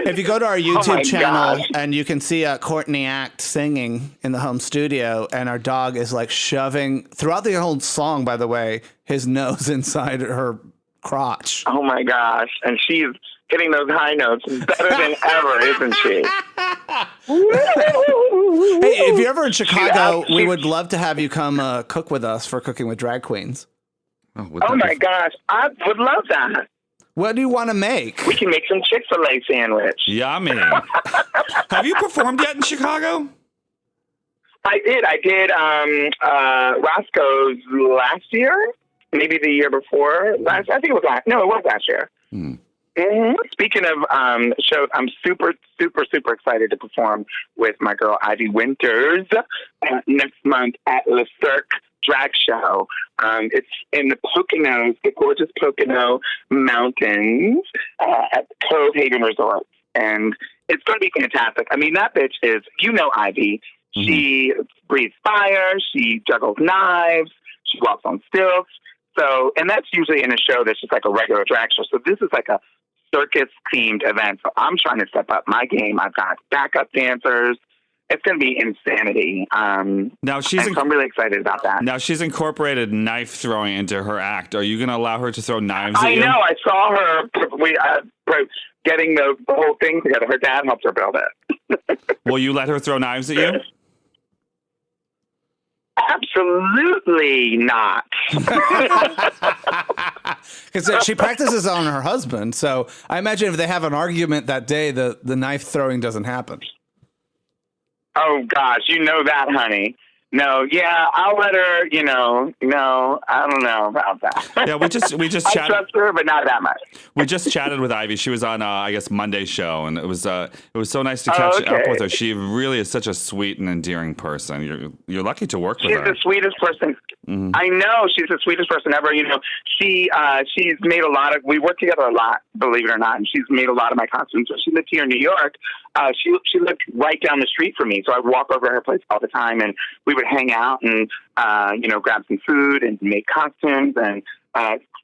Speaker 1: If you go to our YouTube channel and you can see Courtney Act singing in the home studio, and our dog is like shoving throughout the whole song, by the way, his nose inside her crotch.
Speaker 4: Oh my gosh. And she's hitting those high notes better than ever, isn't she?
Speaker 1: Hey, if you're ever in Chicago, we would love to have you come cook with us for Cooking with Drag Queens.
Speaker 4: Oh my gosh. I would love that.
Speaker 1: What do you want to make?
Speaker 4: We can make some Chick-fil-A sandwich.
Speaker 2: Yummy. Have you performed yet in Chicago?
Speaker 4: I did Roscoe's last year, maybe the year before. I think it was last. No, it was last year. Mm-hmm. Speaking of shows, I'm super, super, super excited to perform with my girl Ivy Winters next month at Le Cirque Drag Show. It's in the Poconos, the gorgeous Pocono Mountains at the Cove Haven Resort. And it's going to be fantastic. I mean, that bitch is, Ivy. Mm-hmm. She breathes fire. She juggles knives. She walks on stilts. So, and that's usually in a show that's just like a regular drag show. So this is like a circus-themed event. So I'm trying to step up my game. I've got backup dancers. It's going to be insanity. So I'm really excited about that.
Speaker 2: Now, she's incorporated knife throwing into her act. Are you going to allow her to throw knives at you?
Speaker 4: I know. I saw her getting the whole thing together. Her dad helped her build it.
Speaker 2: Will you let her throw knives at you?
Speaker 4: Absolutely not.
Speaker 1: Because she practices on her husband. So I imagine if they have an argument that day, the knife throwing doesn't happen.
Speaker 4: Oh, gosh. You know that, honey. No, yeah, I'll let her, no, I don't know about that.
Speaker 2: Yeah, we just chatted.
Speaker 4: I trust her, but not that much.
Speaker 2: We just chatted with Ivy. She was on, I guess, Monday's show, and it was so nice to catch up with her. She really is such a sweet and endearing person. You're lucky to work with her.
Speaker 4: She's the sweetest person. Mm-hmm. I know, she's the sweetest person ever. She's made we work together a lot, believe it or not, and she's made a lot of my costumes. So she lived here in New York. She lived right down the street from me, so I would walk over her place all the time, and we would hang out and grab some food and make costumes. And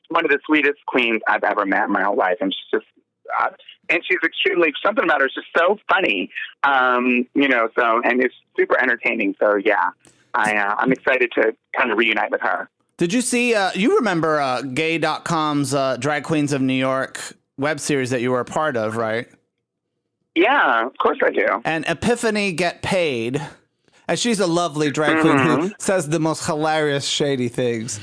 Speaker 4: one of the sweetest queens I've ever met in my whole life, and she's just and she's extremely, something about her is just so funny, and it's super entertaining. So yeah, I'm excited to kind of reunite with her.
Speaker 1: Did you see? You remember Gay.com's Drag Queens of New York web series that you were a part of, right?
Speaker 4: Yeah, of course I do. And
Speaker 1: Epiphany Get Paid, and she's a lovely drag queen who says the most hilarious, shady things.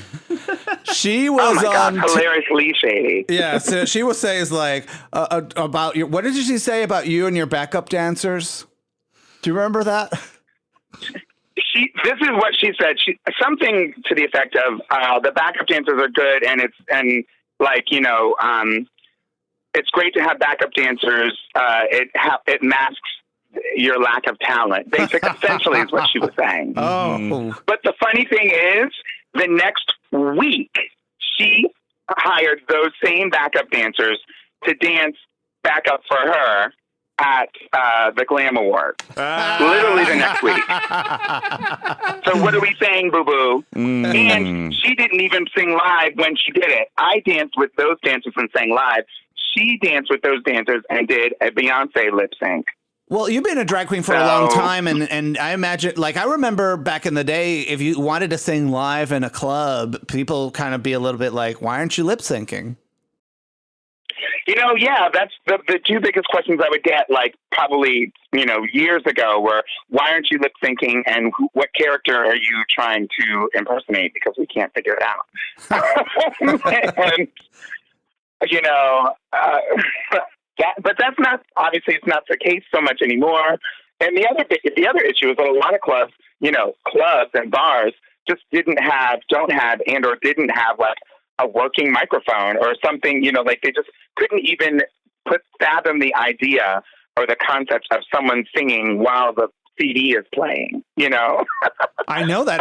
Speaker 1: She was
Speaker 4: hilariously shady.
Speaker 1: Yeah, so she was saying like about your. What did she say about you and your backup dancers? Do you remember that?
Speaker 4: This is what she said. Something to the effect of the backup dancers are good, and it's great to have backup dancers. It masks your lack of talent. Essentially is what she was saying.
Speaker 1: Oh.
Speaker 4: But the funny thing is, the next week, she hired those same backup dancers to dance backup for her at the Glam Awards. Literally the next week. So what are we saying, boo-boo? And she didn't even sing live when she did it. I danced with those dancers and sang live. She danced with those dancers and did a Beyonce lip sync.
Speaker 1: Well, you've been a drag queen for a long time, and I imagine, like, I remember back in the day, if you wanted to sing live in a club, people kind of be a little bit like, why aren't you lip syncing?
Speaker 4: Yeah, that's the two biggest questions I would get, like, probably, years ago were, why aren't you lip syncing, and what character are you trying to impersonate, because we can't figure it out. And, but that's not, obviously it's not the case so much anymore. And the other issue is that a lot of clubs, clubs and bars just don't have, and or didn't have, like, a working microphone or something, like they just couldn't even fathom the idea or the concept of someone singing while the CD is playing,
Speaker 1: I know that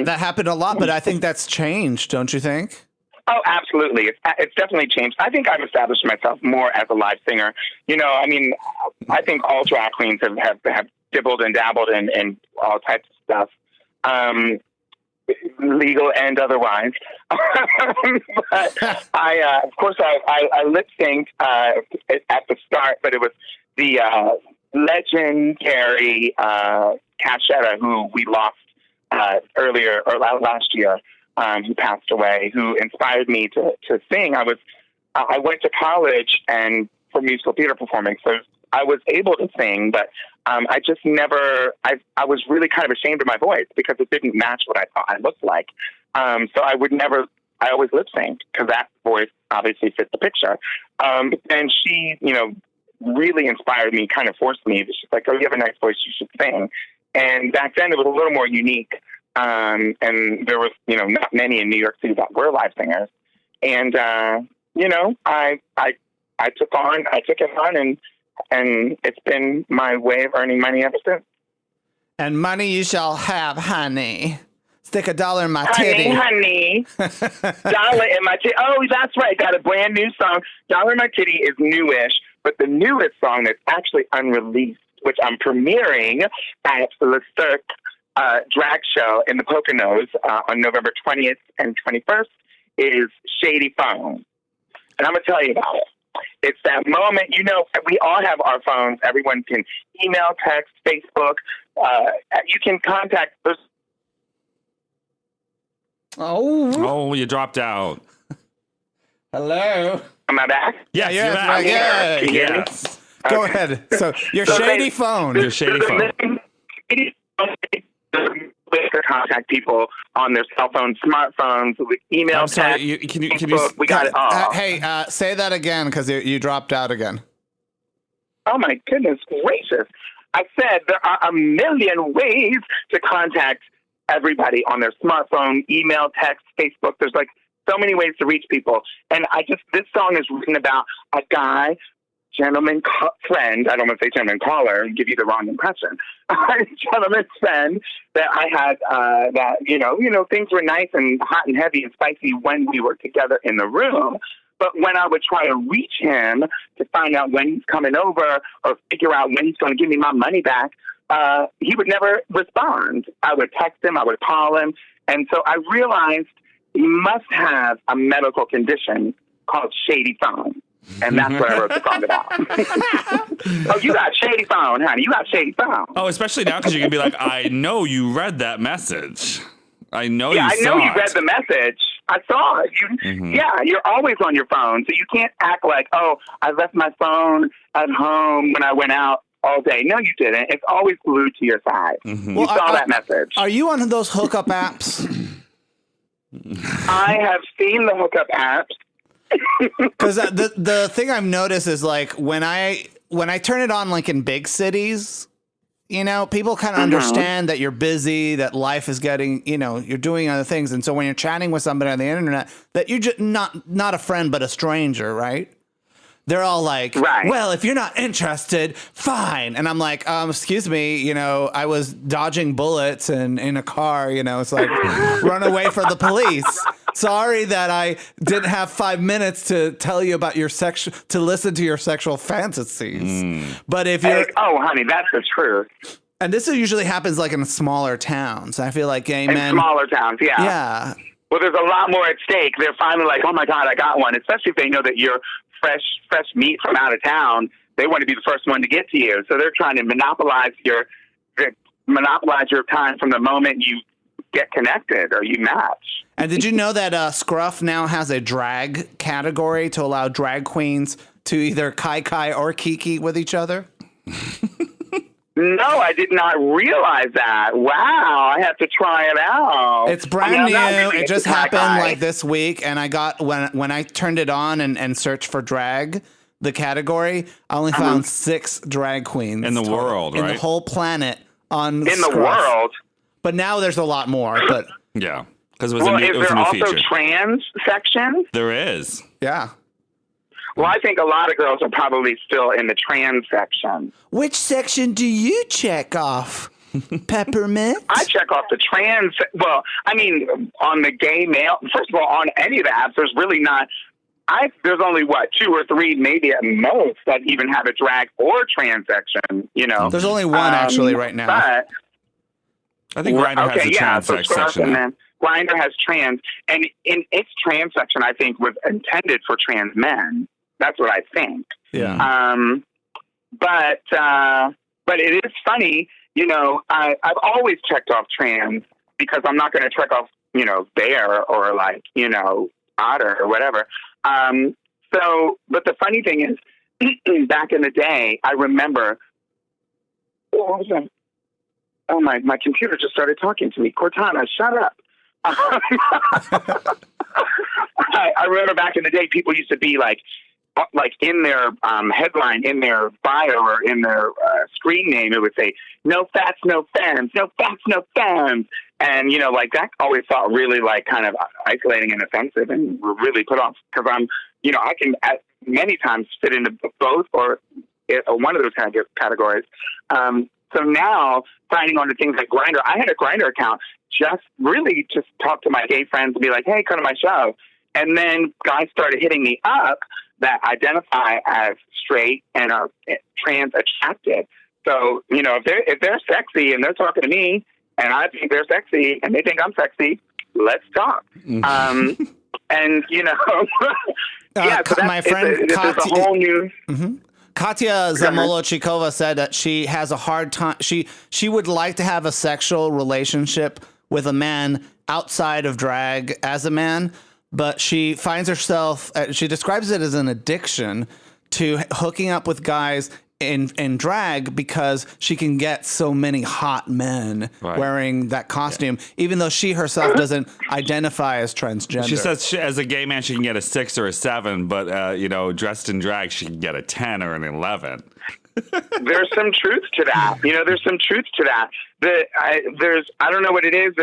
Speaker 1: that happened a lot, but I think that's changed, don't you think?
Speaker 4: Oh, absolutely. It's definitely changed. I think I've established myself more as a live singer. I think all drag queens have dibbled and dabbled in all types of stuff, legal and otherwise. But of course, I lip synced at the start, but it was the legendary Cashetta, who we lost earlier or last year. Who passed away, who inspired me to sing. I went to college and for musical theater performing, so I was able to sing, but I just never, I was really kind of ashamed of my voice because it didn't match what I thought I looked like. So I always lip synced because that voice obviously fit the picture. And she, really inspired me, kind of forced me. She's like, oh, you have a nice voice, you should sing. And back then it was a little more unique. And there was, not many in New York City that were live singers. And, I took it on and it's been my way of earning money ever since.
Speaker 1: And money you shall have, honey. Stick $1 in my titty.
Speaker 4: Honey. Dollar in my titty. Oh, that's right. Got a brand new song. Dollar in my titty is newish, but the newest song that's actually unreleased, which I'm premiering at Le Cirque drag show in the Poconos on November 20th and 21st is Shady Phone. And I'm going to tell you about it. It's that moment, we all have our phones. Everyone can email, text, Facebook. You can contact us.
Speaker 2: Oh, you dropped out.
Speaker 1: Hello.
Speaker 4: Am I back?
Speaker 2: Yeah,
Speaker 1: yeah.
Speaker 4: Can you hear me?
Speaker 1: Go ahead. So your shady phone.
Speaker 2: Your shady phone.
Speaker 4: To contact people on their cell phones, smartphones, email,
Speaker 2: I'm sorry,
Speaker 4: text,
Speaker 2: can you
Speaker 4: Facebook, we got it all.
Speaker 1: Hey, say that again because you dropped out again.
Speaker 4: Oh my goodness gracious. I said there are a million ways to contact everybody on their smartphone, email, text, Facebook. There's like so many ways to reach people. And this song is written about a guy, gentleman friend, I don't want to say gentleman caller and give you the wrong impression. Gentleman friend that I had, that, things were nice and hot and heavy and spicy when we were together in the room. But when I would try to reach him to find out when he's coming over or figure out when he's going to give me my money back, he would never respond. I would text him, I would call him. And so I realized he must have a medical condition called shady phone. And that's what I wrote the song about. Oh, you got shady phone, honey. You got shady phone.
Speaker 2: Oh, especially now because you can be like, I know you read that message. I know you saw it.
Speaker 4: Yeah, I know you read the message. I saw it. Yeah, you're always on your phone. So you can't act like, oh, I left my phone at home when I went out all day. No, you didn't. It's always glued to your side.
Speaker 2: Mm-hmm.
Speaker 4: You saw that message.
Speaker 1: Are you on those hookup apps?
Speaker 4: I have seen the hookup apps.
Speaker 1: Because the thing I've noticed is like when I turn it on like in big cities, people kind of understand that you're busy, that life is getting, you're doing other things. And so when you're chatting with somebody on the internet, that you're just not a friend, but a stranger, right? They're all like, right. Well, if you're not interested, fine. And I'm like, excuse me, I was dodging bullets and in a car, it's like run away from the police. Sorry that I didn't have 5 minutes to tell you about to listen to your sexual fantasies. But if you're...
Speaker 4: oh, honey, that's the truth.
Speaker 1: And this usually happens like in smaller towns. I feel like gay men...
Speaker 4: In smaller towns, yeah.
Speaker 1: Yeah.
Speaker 4: Well, there's a lot more at stake. They're finally like, oh my God, I got one. Especially if they know that you're fresh meat from out of town. they want to be the first one to get to you. So they're trying to monopolize your time from the moment you get connected or you match.
Speaker 1: And did you know that Scruff now has a drag category to allow drag queens to either kai or kiki with each other?
Speaker 4: No, I did not realize that. Wow, I have to try it out.
Speaker 1: It's brand new. It just happened like this week, and I got when I turned it on and searched for drag, the category, I only found 6 drag queens
Speaker 2: in the world,
Speaker 1: in the whole planet on
Speaker 4: in
Speaker 1: Scruff.
Speaker 4: the world.
Speaker 1: But now there's a lot more. But
Speaker 2: yeah, because it was
Speaker 4: well,
Speaker 2: a new,
Speaker 4: is there also
Speaker 2: feature.
Speaker 4: Trans sections?
Speaker 2: There is.
Speaker 1: Yeah.
Speaker 4: Well, I think a lot of girls are probably still in the trans section.
Speaker 1: Which section do you check off, Peppermint?
Speaker 4: I check off the trans. Well, I mean, on the gay male. First of all, on any of the apps, there's really not. There's only 2 or 3, maybe at most, that even have a drag or trans section. You know,
Speaker 1: there's only one actually right now.
Speaker 4: But
Speaker 2: I think Grindr has a trans section.
Speaker 4: And then Grindr has trans, and in its trans section, I think was intended for trans men. That's what I think.
Speaker 1: Yeah.
Speaker 4: But it is funny, you know, I've always checked off trans because I'm not going to check off, you know, bear or like, you know, otter or whatever. But the funny thing is, back in the day, I remember, what was that? Oh, my computer just started talking to me. Cortana, shut up. I remember back in the day, people used to be like in their headline, in their bio, or in their screen name, it would say, no fats, no femmes, no fats, no femmes. And, you know, like that always felt really like kind of isolating and offensive and really put off because you know, I can many times fit into both or one of those kind of categories. So now signing on to things like Grindr, I had a Grindr account just talk to my gay friends and be like, hey, come to my show. And then guys started hitting me up that identify as straight and are trans attracted. So, you know, if they're sexy and they're talking to me and I think they're sexy and they think I'm sexy, let's talk. And, you know, yeah, so
Speaker 1: my friend
Speaker 4: there's a whole new...
Speaker 1: Mm-hmm. Katya Zamolo-Chikova said that she has a hard time. She would like to have a sexual relationship with a man outside of drag as a man, but she finds herself, she describes it as an addiction to hooking up with guys in drag because she can get so many hot men wearing that costume, even though she herself doesn't identify as transgender.
Speaker 2: She says as a gay man, she can get a 6 or a 7, but, you know, dressed in drag, she can get a 10 or an 11.
Speaker 4: There's some truth to that. You know, there's some truth to that. I don't know what it is.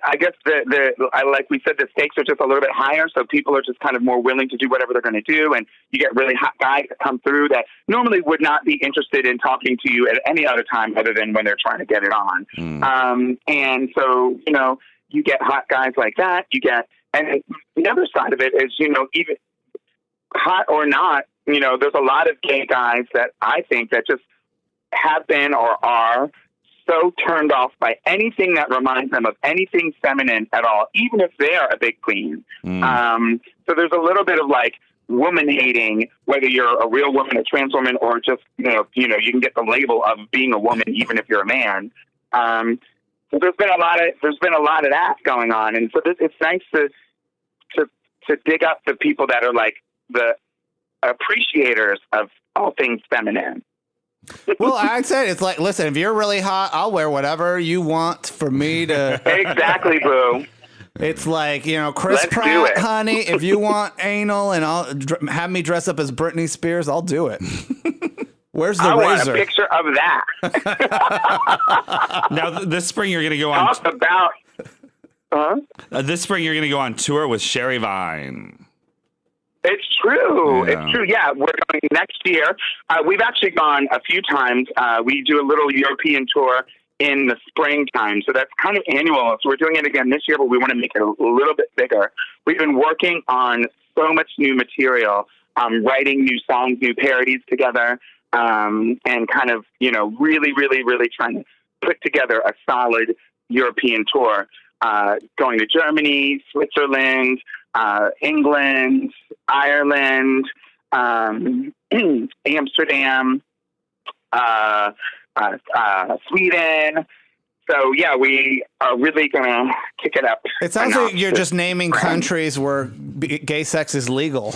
Speaker 4: I guess like we said, the stakes are just a little bit higher, so people are just kind of more willing to do whatever they're going to do, and you get really hot guys that come through that normally would not be interested in talking to you at any other time other than when they're trying to get it on. And so, you know, you get hot guys like that. And the other side of it is, you know, even hot or not, you know, there's a lot of gay guys that I think that just have been or are so turned off by anything that reminds them of anything feminine at all, even if they're a big queen. So there's a little bit of like woman hating, whether you're a real woman, a trans woman, or just, you know, you can get the label of being a woman, even if you're a man. So there's been a lot of that going on. And so it's nice to dig up the people that are like the appreciators of all things feminine.
Speaker 1: Well, I'd say it's like, listen, if you're really hot, I'll wear whatever you want for me to.
Speaker 4: Exactly, boo.
Speaker 1: It's like, you know, Chris Pratt, honey, if you want anal and I'll have me dress up as Britney Spears, I'll do it. Where's the razor?
Speaker 4: I want a picture of that.
Speaker 2: Now, this spring you're going to go on.
Speaker 4: Talk about.
Speaker 2: This spring you're going to go on tour with Sherry Vine.
Speaker 4: It's true.
Speaker 2: Yeah.
Speaker 4: It's true. Yeah, we're going next year. We've actually gone a few times. We do a little European tour in the springtime, so that's kind of annual. So we're doing it again this year, but we want to make it a little bit bigger. We've been working on so much new material, writing new songs, new parodies together, and kind of, you know, really, really, really trying to put together a solid European tour, going to Germany, Switzerland, England, Ireland, Amsterdam, Sweden. So, yeah, we are really going to kick it up.
Speaker 1: It sounds like you're just naming countries where gay sex is legal.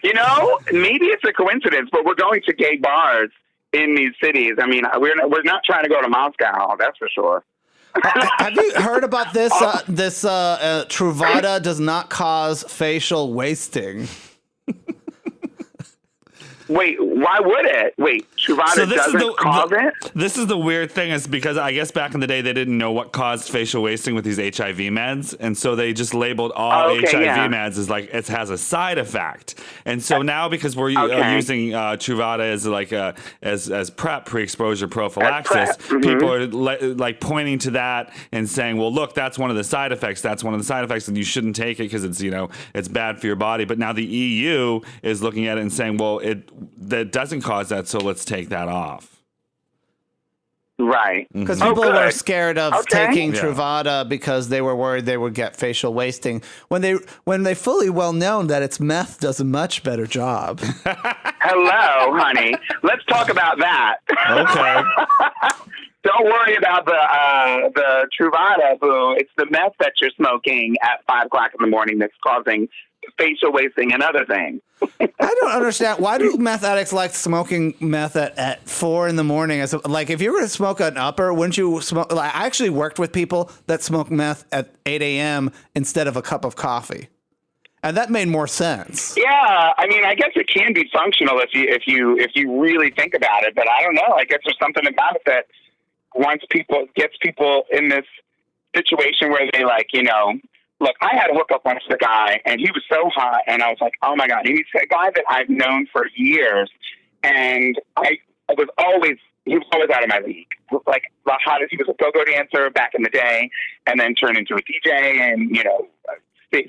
Speaker 4: You know, maybe it's a coincidence, but we're going to gay bars in these cities. I mean, we're not trying to go to Moscow, that's for sure.
Speaker 1: Have you heard about this? Truvada does not cause facial wasting.
Speaker 4: Wait, why would it? Wait, Truvada doesn't cause it?
Speaker 2: This is the weird thing, is because I guess back in the day they didn't know what caused facial wasting with these HIV meds, and so they just labeled all HIV meds as like it has a side effect. And so now because we're using Truvada as like as PrEP, pre-exposure prophylaxis, people are like pointing to that and saying, well, look, that's one of the side effects. That's one of the side effects, and you shouldn't take it because it's it's bad for your body. But now the EU is looking at it and saying, well, that doesn't cause that, so let's take that off.
Speaker 4: Right.
Speaker 1: Because people were scared of taking Truvada because they were worried they would get facial wasting when they fully well known that its meth does a much better job.
Speaker 4: Hello, honey. Let's talk about that.
Speaker 2: Okay.
Speaker 4: Don't worry about the Truvada, boo. It's the meth that you're smoking at 5 o'clock in the morning that's causing facial wasting and other things.
Speaker 1: I don't understand. Why do meth addicts like smoking meth at 4 in the morning? Like, if you were to smoke an upper, wouldn't you smoke? Like, I actually worked with people that smoke meth at 8 a.m. instead of a cup of coffee. And that made more sense.
Speaker 4: Yeah, I mean, I guess it can be functional if you really think about it. But I don't know. I guess there's something about it that gets people in this situation where they look, I had to hook up once with a guy, and he was so hot, and I was like, oh my God. And he's a guy that I've known for years, and he was always out of my league. Like, the hottest, he was a go-go dancer back in the day, and then turned into a DJ, and,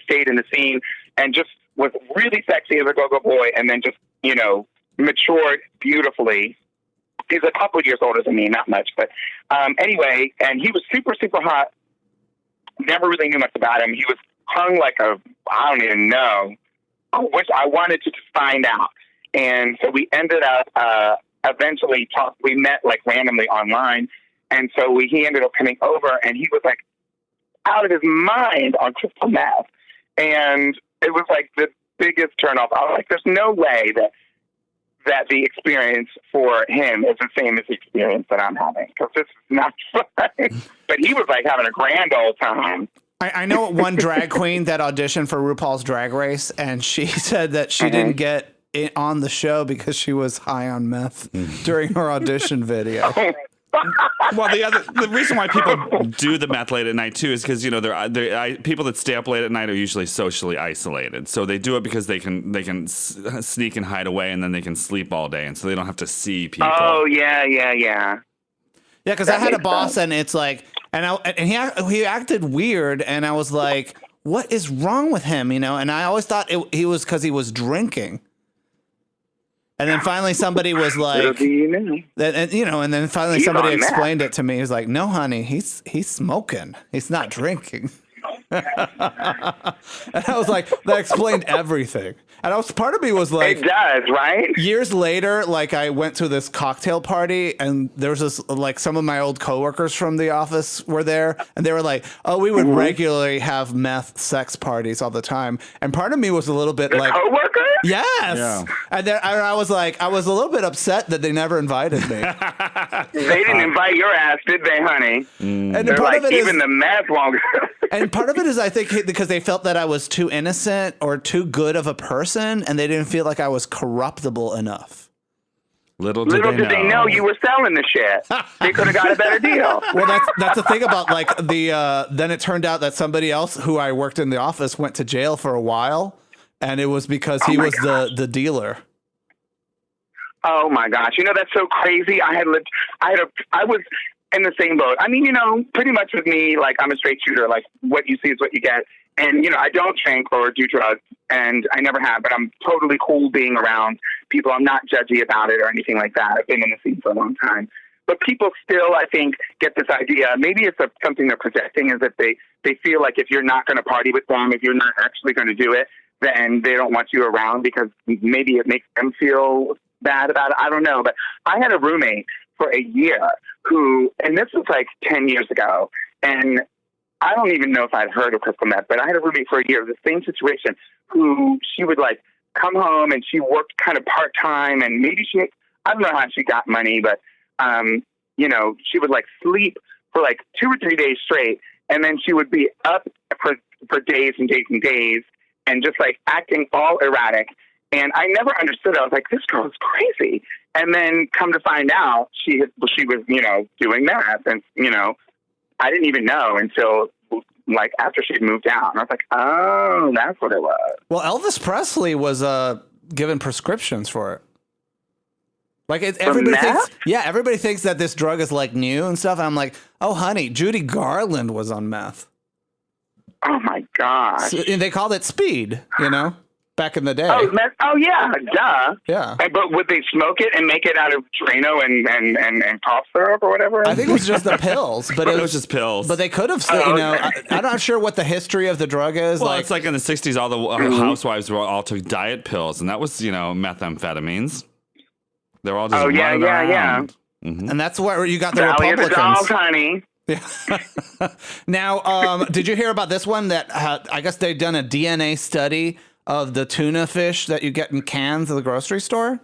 Speaker 4: stayed in the scene, and just was really sexy as a go-go boy, and then just, matured beautifully. He's a couple of years older than me, not much, but anyway, and he was super, super hot. Never really knew much about him. He was hung like I don't even know. I wanted to just find out. And so we ended up eventually we met like randomly online. And so he ended up coming over, and he was like out of his mind on crystal meth. And it was like the biggest turnoff. I was like, there's no way that the experience for him is the same as the experience that I'm having, because this is not fun. But he was like having a grand old time.
Speaker 1: I know one drag queen that auditioned for RuPaul's Drag Race, and she said that she didn't get it on the show because she was high on meth during her audition video.
Speaker 2: Well, the reason why people do the meth late at night too is because people that stay up late at night are usually socially isolated. So they do it because they can sneak and hide away, and then they can sleep all day, and so they don't have to see people.
Speaker 4: Oh yeah.
Speaker 1: Yeah, because I had a boss, and it's like, and he acted weird, and I was like, what is wrong with him? And I always thought he was because he was drinking. And then finally somebody was like, and then finally somebody explained it to me. He was like, no, honey, he's smoking. He's not drinking. And I was like, that explained everything. And part of me was like,
Speaker 4: it does, right?
Speaker 1: Years later, like, I went to this cocktail party, and there was this, like, some of my old coworkers from the office were there, and they were like, oh, we would regularly have meth sex parties all the time. And part of me was a little bit like,
Speaker 4: coworkers?
Speaker 1: Yes.
Speaker 2: Yeah.
Speaker 1: And then I was like, I was a little bit upset that they never invited me.
Speaker 4: They didn't invite your ass, did they, honey?
Speaker 1: And
Speaker 4: they're
Speaker 1: part
Speaker 4: like,
Speaker 1: of it
Speaker 4: even
Speaker 1: is,
Speaker 4: the meth won't.
Speaker 1: and part of it is, I think, because they felt that I was too innocent or too good of a person, and they didn't feel like I was corruptible enough.
Speaker 2: Little did they
Speaker 4: know you were selling the shit. They could have got a better deal.
Speaker 1: Well, that's the thing about, like, then it turned out that somebody else who I worked in the office went to jail for a while, and it was because he was the dealer.
Speaker 4: Oh my gosh! That's so crazy. I was in the same boat. I mean, pretty much with me, like, I'm a straight shooter. Like, what you see is what you get. And, I don't drink or do drugs, and I never have, but I'm totally cool being around people. I'm not judgy about it or anything like that. I've been in the scene for a long time. But people still, I think, get this idea. Maybe it's something they're projecting, is that they feel like if you're not going to party with them, if you're not actually going to do it, then they don't want you around because maybe it makes them feel bad about it. I don't know. But I had a roommate for a year who, and this was like 10 years ago, and I don't even know if I'd heard of crystal meth, but I had a roommate for a year, the same situation, who she would like come home and she worked kind of part-time, and maybe I don't know how she got money, but, you know, she would like sleep for like 2 or 3 days straight, and then she would be up for days and days and days and just like acting all erratic. And I never understood it. I was like, this girl is crazy. And then come to find out she was, you know, doing meth. And, you know, I didn't even know until like after she'd moved out. And I was like, oh, that's what it was.
Speaker 1: Well, Elvis Presley was given prescriptions for it. Like everybody thinks that this drug is like new and stuff. And I'm like, oh, honey, Judy Garland was on meth.
Speaker 4: Oh my gosh!
Speaker 1: So, and they called it speed, you know, back in the day.
Speaker 4: Oh yeah, duh.
Speaker 1: Yeah.
Speaker 4: But would they smoke it and make it out of Drano and cough syrup or whatever?
Speaker 1: I think it was just the pills, but
Speaker 2: it was just pills.
Speaker 1: But they could have, you know, I'm not sure what the history of the drug is.
Speaker 2: Well, it's like in the 60s, all the housewives all took diet pills, and that was, you know, methamphetamines. They're all just running around. Mm-hmm.
Speaker 1: And that's where you got the
Speaker 4: Valley
Speaker 1: Republicans.
Speaker 4: Of the dolls, honey.
Speaker 1: Yeah. Now, did you hear about this one that I guess they've done a DNA study of the tuna fish that you get in cans at the grocery store?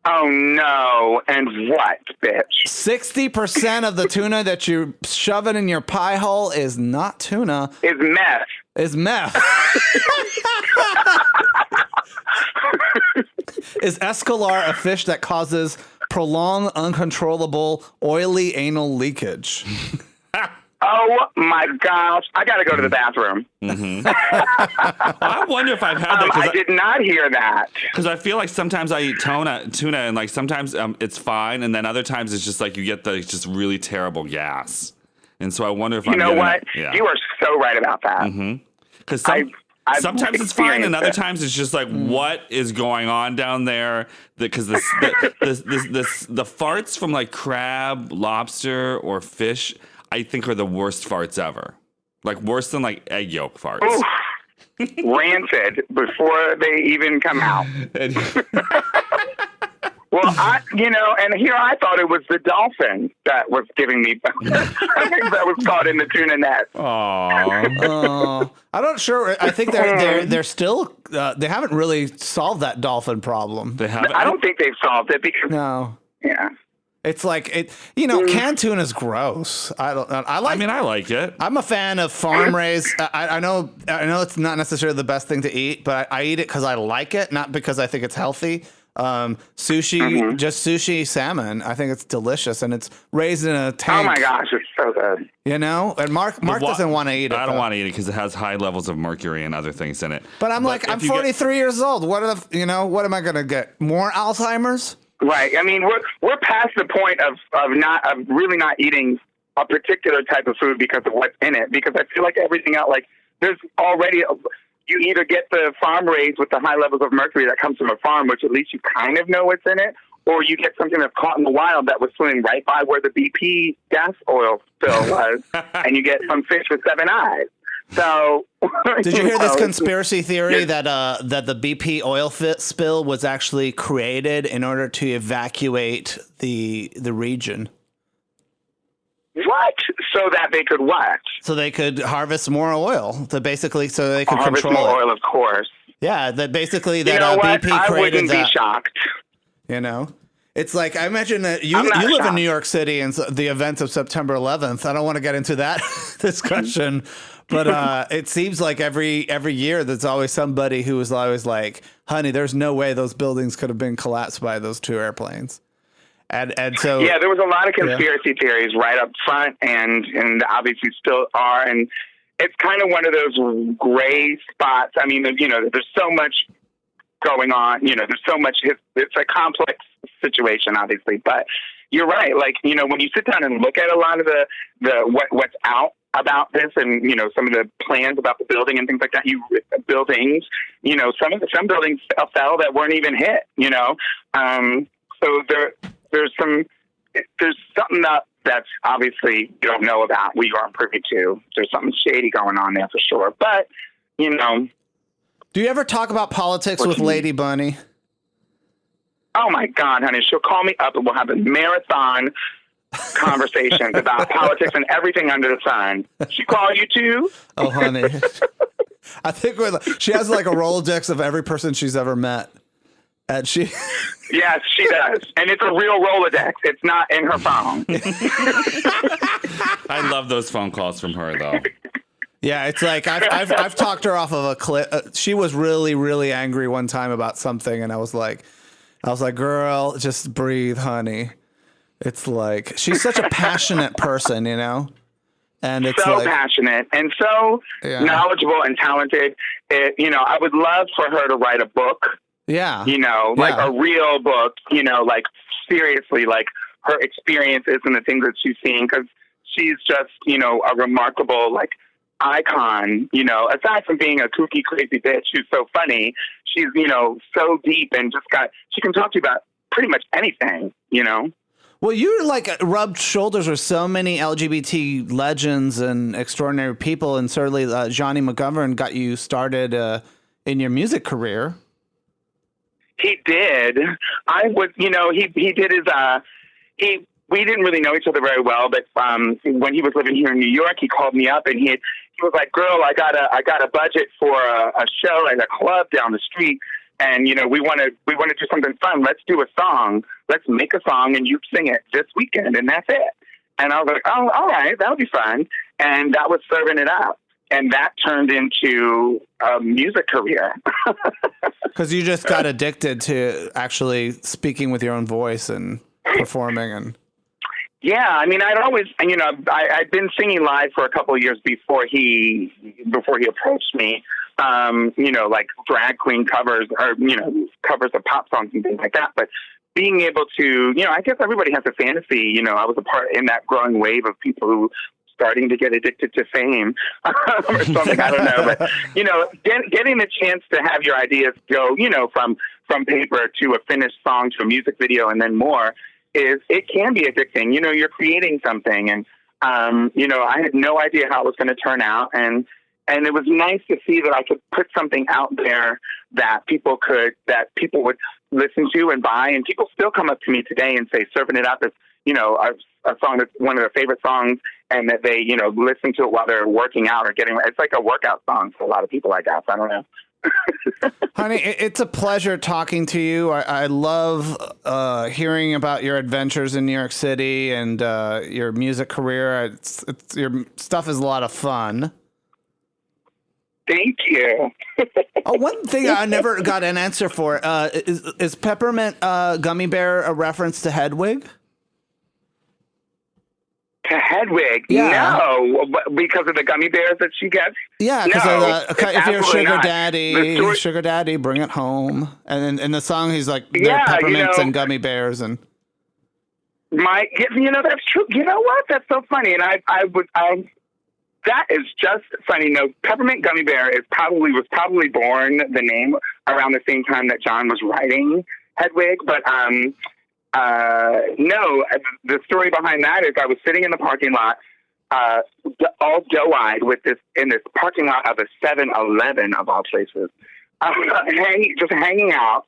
Speaker 4: Oh, no. And what, bitch?
Speaker 1: 60% of the tuna that you're shoving in your pie hole is not tuna.
Speaker 4: Is meth.
Speaker 1: Is meth. Is escalar a fish that causes prolonged, uncontrollable, oily anal leakage?
Speaker 4: Oh my gosh. I got to go to the bathroom.
Speaker 2: Mm-hmm. I wonder if I've had that.
Speaker 4: I did not hear that.
Speaker 2: Because I feel like sometimes I eat tuna and like sometimes it's fine. And then other times it's just like you get the just really terrible gas. And so I wonder if
Speaker 4: you know what? You are so right about that.
Speaker 2: Because sometimes it's fine, and other times it's just like, what is going on down there? Because the farts from like crab, lobster, or fish, I think are the worst farts ever. Like worse than like egg yolk farts.
Speaker 4: Oof. Rancid before they even come out. Well, and here I thought it was the dolphin that was giving me that was caught in the tuna net.
Speaker 2: Aww.
Speaker 1: I'm not sure. I think they're still they haven't really solved that dolphin problem.
Speaker 2: They haven't.
Speaker 4: I don't think they've solved it because yeah.
Speaker 1: It's like canned tuna is gross. I like
Speaker 2: it.
Speaker 1: I'm a fan of farm raised. I know it's not necessarily the best thing to eat, but I eat it because I like it, not because I think it's healthy. Sushi, just sushi salmon. I think it's delicious, and it's raised in a tank.
Speaker 4: Oh my gosh, it's so good.
Speaker 1: You know, and Mark doesn't want to eat it.
Speaker 2: I don't want to eat it because it has high levels of mercury and other things in it.
Speaker 1: But I'm 43 years old. What am I gonna get? More Alzheimer's?
Speaker 4: Right. I mean, we're past the point of really not eating a particular type of food because of what's in it. Because I feel like everything else, like there's already you either get the farm raised with the high levels of mercury that comes from a farm, which at least you kind of know what's in it, or you get something that's caught in the wild that was swimming right by where the BP gas oil spill was, and you get some fish with 7 eyes. So,
Speaker 1: did you hear this conspiracy theory that the BP oil spill was actually created in order to evacuate the region?
Speaker 4: What? So that they could what?
Speaker 1: So they could harvest more oil. So they could
Speaker 4: harvest
Speaker 1: control
Speaker 4: more
Speaker 1: it.
Speaker 4: oil, of course.
Speaker 1: Yeah, that basically
Speaker 4: you know what?
Speaker 1: BP
Speaker 4: I
Speaker 1: created
Speaker 4: wouldn't be shocked.
Speaker 1: You know, it's like I imagine that you live in New York City and the events of September 11th. I don't want to get into that discussion, but it seems like every year there's always somebody who is always like, "Honey, there's no way those buildings could have been collapsed by those 2 airplanes." And so
Speaker 4: there was a lot of conspiracy theories right up front, and obviously still are, and it's kind of one of those gray spots. I mean, there's so much going on. There's so much. It's a complex situation, obviously, but you're right. Like when you sit down and look at a lot of the what's out about this, and some of the plans about the building and things like that. Some buildings fell that weren't even hit. So there's something that's obviously you don't know about, we aren't privy to. There's something shady going on there for sure. But,
Speaker 1: Do you ever talk about politics with Lady Bunny?
Speaker 4: Oh my God, honey. She'll call me up and we'll have a marathon conversations about politics and everything under the sun. She call you too?
Speaker 1: Oh, honey. I think she has like a Rolodex of every person she's ever met. And she...
Speaker 4: Yes, she does. And it's a real Rolodex. It's not in her phone.
Speaker 2: I love those phone calls from her, though.
Speaker 1: Yeah, it's like I've talked her off of a cliff. She was really, really angry one time about something, and I was like, girl, just breathe, honey. It's like she's such a passionate person, you know, and it's
Speaker 4: so
Speaker 1: like,
Speaker 4: passionate and so knowledgeable and talented. I would love for her to write a book.
Speaker 1: Yeah,
Speaker 4: like a real book. Like seriously, like her experiences and the things that she's seen, because she's just a remarkable like icon, aside from being a kooky, crazy bitch who's so funny, she's, so deep and she can talk to you about pretty much anything,
Speaker 1: Well, you like rubbed shoulders with so many LGBT legends and extraordinary people, and certainly Johnny McGovern got you started in your music career.
Speaker 4: He did. I was, he did his, we didn't really know each other very well, but when he was living here in New York, he called me up and he was like, "Girl, I got a budget for a show at a club down the street, and we want to do something fun. Let's do a song. Let's make a song, and you sing it this weekend, and that's it." And I was like, "Oh, all right, that'll be fun." And that was Serving It Up, and that turned into a music career.
Speaker 1: Because you just got addicted to actually speaking with your own voice and performing and.
Speaker 4: Yeah, I mean, I'd always, I'd been singing live for a couple of years before he approached me. Like drag queen covers or covers of pop songs and things like that. But being able to, I guess everybody has a fantasy. I was a part in that growing wave of people who starting to get addicted to fame or something. I don't know, but getting the chance to have your ideas go, from paper to a finished song to a music video and then more. It can be addicting. You're creating something, and I had no idea how it was going to turn out, and it was nice to see that I could put something out there that people would listen to and buy, and people still come up to me today and say, "Serving It Up" is a song that's one of their favorite songs, and that they listen to it while they're working out or it's like a workout song for a lot of people, I guess. I don't know.
Speaker 1: Honey, it's a pleasure talking to you. I love hearing about your adventures in New York City and your music career. It's your stuff is a lot of fun.
Speaker 4: Thank you.
Speaker 1: One thing I never got an answer for is Peppermint Gummy Bear a reference to Hedwig?
Speaker 4: To Hedwig?
Speaker 1: Yeah.
Speaker 4: No, because of the gummy bears that she gets?
Speaker 1: Yeah, because if you're sugar
Speaker 4: not.
Speaker 1: daddy, bring it home. And then in the song, he's like, peppermints and gummy bears. And
Speaker 4: that's true. You know what? That's so funny. And that is just funny. No, Peppermint Gummy Bear was probably born the name around the same time that John was writing Hedwig, but no, the story behind that is I was sitting in the parking lot, all doe-eyed in this parking lot of a 7-Eleven of all places, just hanging out,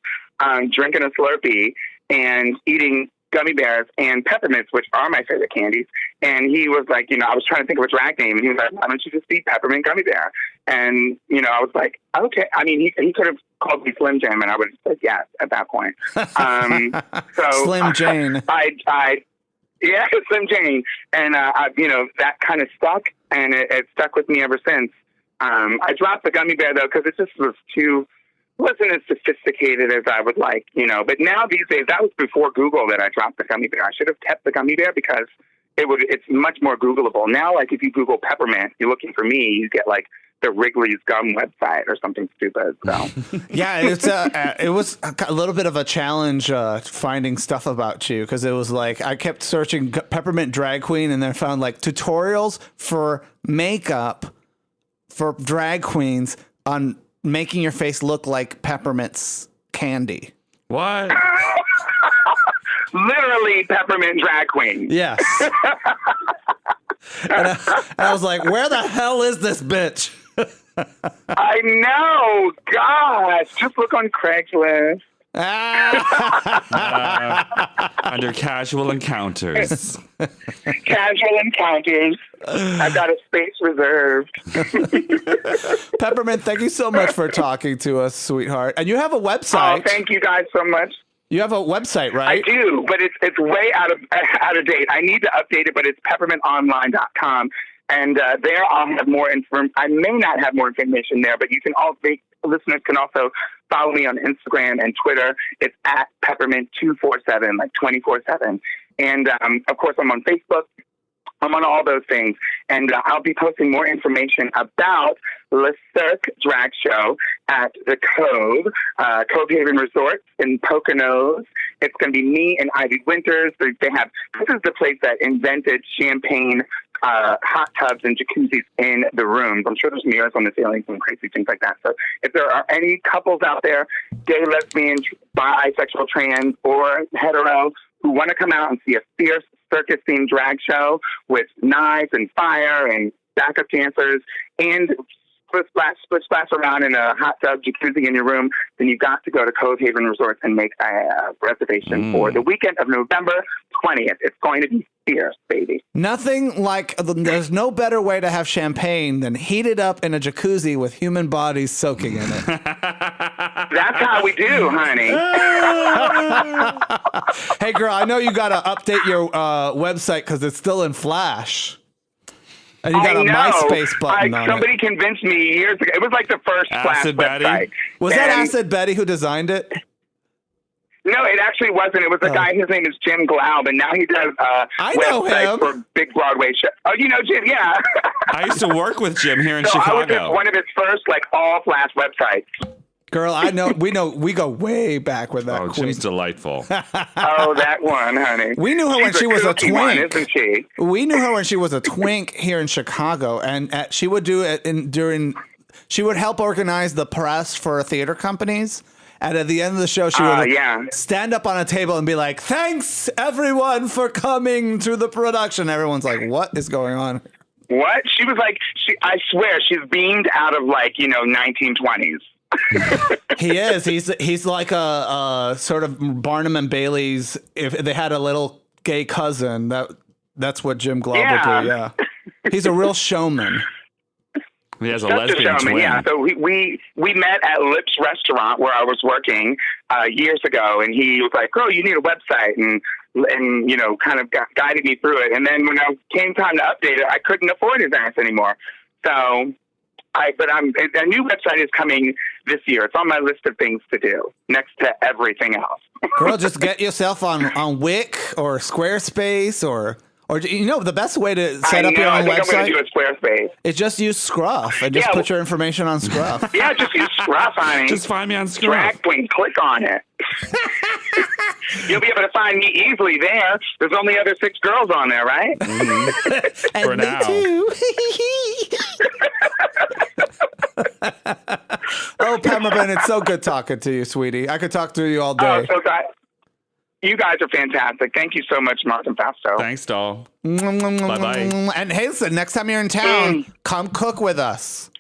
Speaker 4: drinking a Slurpee and eating gummy bears and peppermints, which are my favorite candies. And he was like, I was trying to think of a drag name, and he was like, "Why don't you just be Peppermint Gummy Bear?" And, I was like, okay. I mean, he could have called me Slim Jim, and I would have said yes at that point. So
Speaker 1: Slim Jane.
Speaker 4: Yeah, Slim Jane. And, that kind of stuck, and it stuck with me ever since. I dropped the gummy bear, though, because it just wasn't as sophisticated as I would like, But now these days, that was before Google that I dropped the gummy bear. I should have kept the gummy bear because it's much more Googleable. Now, like, if you Google peppermint, you're looking for me, you get, like, the Wrigley's gum website or something stupid. So
Speaker 1: yeah, it was a little bit of a challenge finding stuff about you, because it was like I kept searching peppermint drag queen and then found like tutorials for makeup for drag queens on making your face look like Peppermint's candy.
Speaker 2: What?
Speaker 4: Literally peppermint drag queen.
Speaker 1: Yes. and I was like, where the hell is this bitch?
Speaker 4: I I know. Gosh, just look on Craigslist.
Speaker 2: Under casual encounters.
Speaker 4: Casual encounters. I've got a space reserved.
Speaker 1: Peppermint, thank you so much for talking to us, sweetheart. And you have a website.
Speaker 4: Oh, thank you guys so much.
Speaker 1: You have a website, right?
Speaker 4: I do, but it's way out of date. I need to update it, but it's peppermintonline.com. And there I'll have more information. I may not have more information there, but you can listeners can also follow me on Instagram and Twitter. It's at Peppermint247, like 24/7. And of course, I'm on Facebook. I'm on all those things. And I'll be posting more information about Le Cirque Drag Show at the Cove Haven Resort in Poconos. It's going to be me and Ivy Winters. This is the place that invented champagne hot tubs and jacuzzis in the rooms. I'm sure there's mirrors on the ceilings and crazy things like that. So if there are any couples out there, gay, lesbian, bisexual, trans, or hetero, who want to come out and see a fierce circus-themed drag show with knives and fire and backup dancers and split splash around in a hot tub jacuzzi in your room, then you've got to go to Cove Haven Resorts and make a reservation for the weekend of November 20th. It's going to be fierce, baby.
Speaker 1: Nothing like, there's no better way to have champagne than heat it up in a jacuzzi with human bodies soaking in it.
Speaker 4: That's how we do, honey.
Speaker 1: Hey, girl, I know you got to update your website because it's still in Flash. And you got a MySpace button on
Speaker 4: somebody
Speaker 1: it.
Speaker 4: convinced me years ago. It was like the first Flash website.
Speaker 1: Was that Acid Betty who designed it?
Speaker 4: No, it actually wasn't. It was a guy. His name is Jim Glaub, and now he does websites for big Broadway shows. Oh, you know Jim? Yeah.
Speaker 2: I used to work with Jim here in Chicago.
Speaker 4: I was just one of his first, all Flash websites.
Speaker 1: Girl, I know. We go way back with that.
Speaker 2: Oh,
Speaker 1: queen.
Speaker 2: Jim's delightful.
Speaker 4: Oh, that one, honey.
Speaker 1: We knew her when she was a twink,
Speaker 4: one, isn't she?
Speaker 1: We knew her when she was a twink here in Chicago, and she would do it she would help organize the press for theater companies. And at the end of the show, she would stand up on a table and be like, "Thanks everyone for coming to the production." Everyone's like, "What is going on?"
Speaker 4: What? She was like, I swear, she's beamed out of 1920s.
Speaker 1: He is. He's like a sort of Barnum and Bailey's. If they had a little gay cousin, that's what Jim Glaub would do. Yeah, he's a real showman.
Speaker 2: He has a lesbian twin.
Speaker 4: Yeah. So we met at Lips Restaurant where I was working years ago, and he was like, "Oh, you need a website," and kind of guided me through it. And then when it came time to update it, I couldn't afford his ass anymore. So. A new website is coming this year. It's on my list of things to do next to everything else.
Speaker 1: Girl, just get yourself on Wix or Squarespace or the best way to set up your own website.
Speaker 4: I'm going to do a Squarespace.
Speaker 1: Is just use Scruff and just put your information on Scruff.
Speaker 4: Yeah, just use Scruff, honey.
Speaker 2: Just find me on Scruff.
Speaker 4: Drag queen, click on it. You'll be able to find me easily there. There's only other 6 girls on there, right?
Speaker 2: Mm-hmm.
Speaker 1: And
Speaker 2: for
Speaker 1: me
Speaker 2: now.
Speaker 1: too. Oh, Peppermint, it's so good talking to you, sweetie. I could talk to you all day.
Speaker 4: Oh, so glad. You guys are fantastic. Thank you so much, Martin Fasto.
Speaker 2: Thanks, doll. Bye-bye.
Speaker 1: And hey, listen, next time you're in town, come cook with us.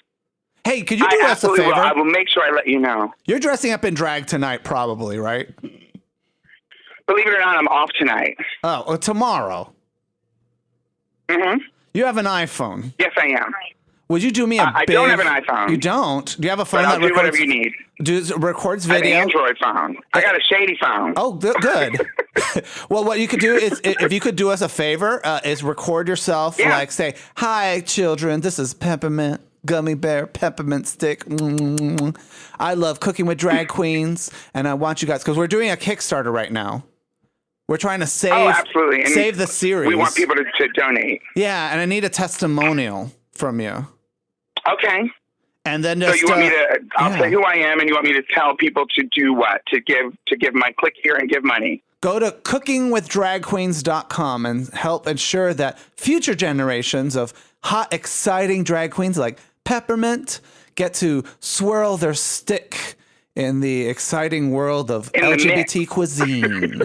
Speaker 1: Hey, could you do us a favor?
Speaker 4: I will make sure I let you know.
Speaker 1: You're dressing up in drag tonight, probably, right?
Speaker 4: Believe it or not, I'm off tonight.
Speaker 1: Oh, well, tomorrow.
Speaker 4: Mm-hmm.
Speaker 1: You have an iPhone.
Speaker 4: Yes, I am.
Speaker 1: Would you do me a big...
Speaker 4: I don't have an iPhone.
Speaker 1: You don't? Do you have a phone
Speaker 4: but I'll
Speaker 1: that
Speaker 4: do whatever you need.
Speaker 1: Records video?
Speaker 4: I have an Android phone. I got a shady phone.
Speaker 1: Oh, good. Well, what you could do is, if you could do us a favor, is record yourself, say, "Hi, children, this is Peppermint, Gummy Bear, Peppermint Stick. I love cooking with drag queens, and I want you guys..." Because we're doing a Kickstarter right now. We're trying to save the series.
Speaker 4: We want people to donate.
Speaker 1: Yeah, and I need a testimonial from you.
Speaker 4: Okay.
Speaker 1: And then
Speaker 4: so you want me to? I'll say who I am, and you want me to tell people to do what? To give my click here and give money.
Speaker 1: Go to cookingwithdragqueens.com and help ensure that future generations of hot, exciting drag queens like Peppermint get to swirl their stick in the exciting world of LGBT cuisine.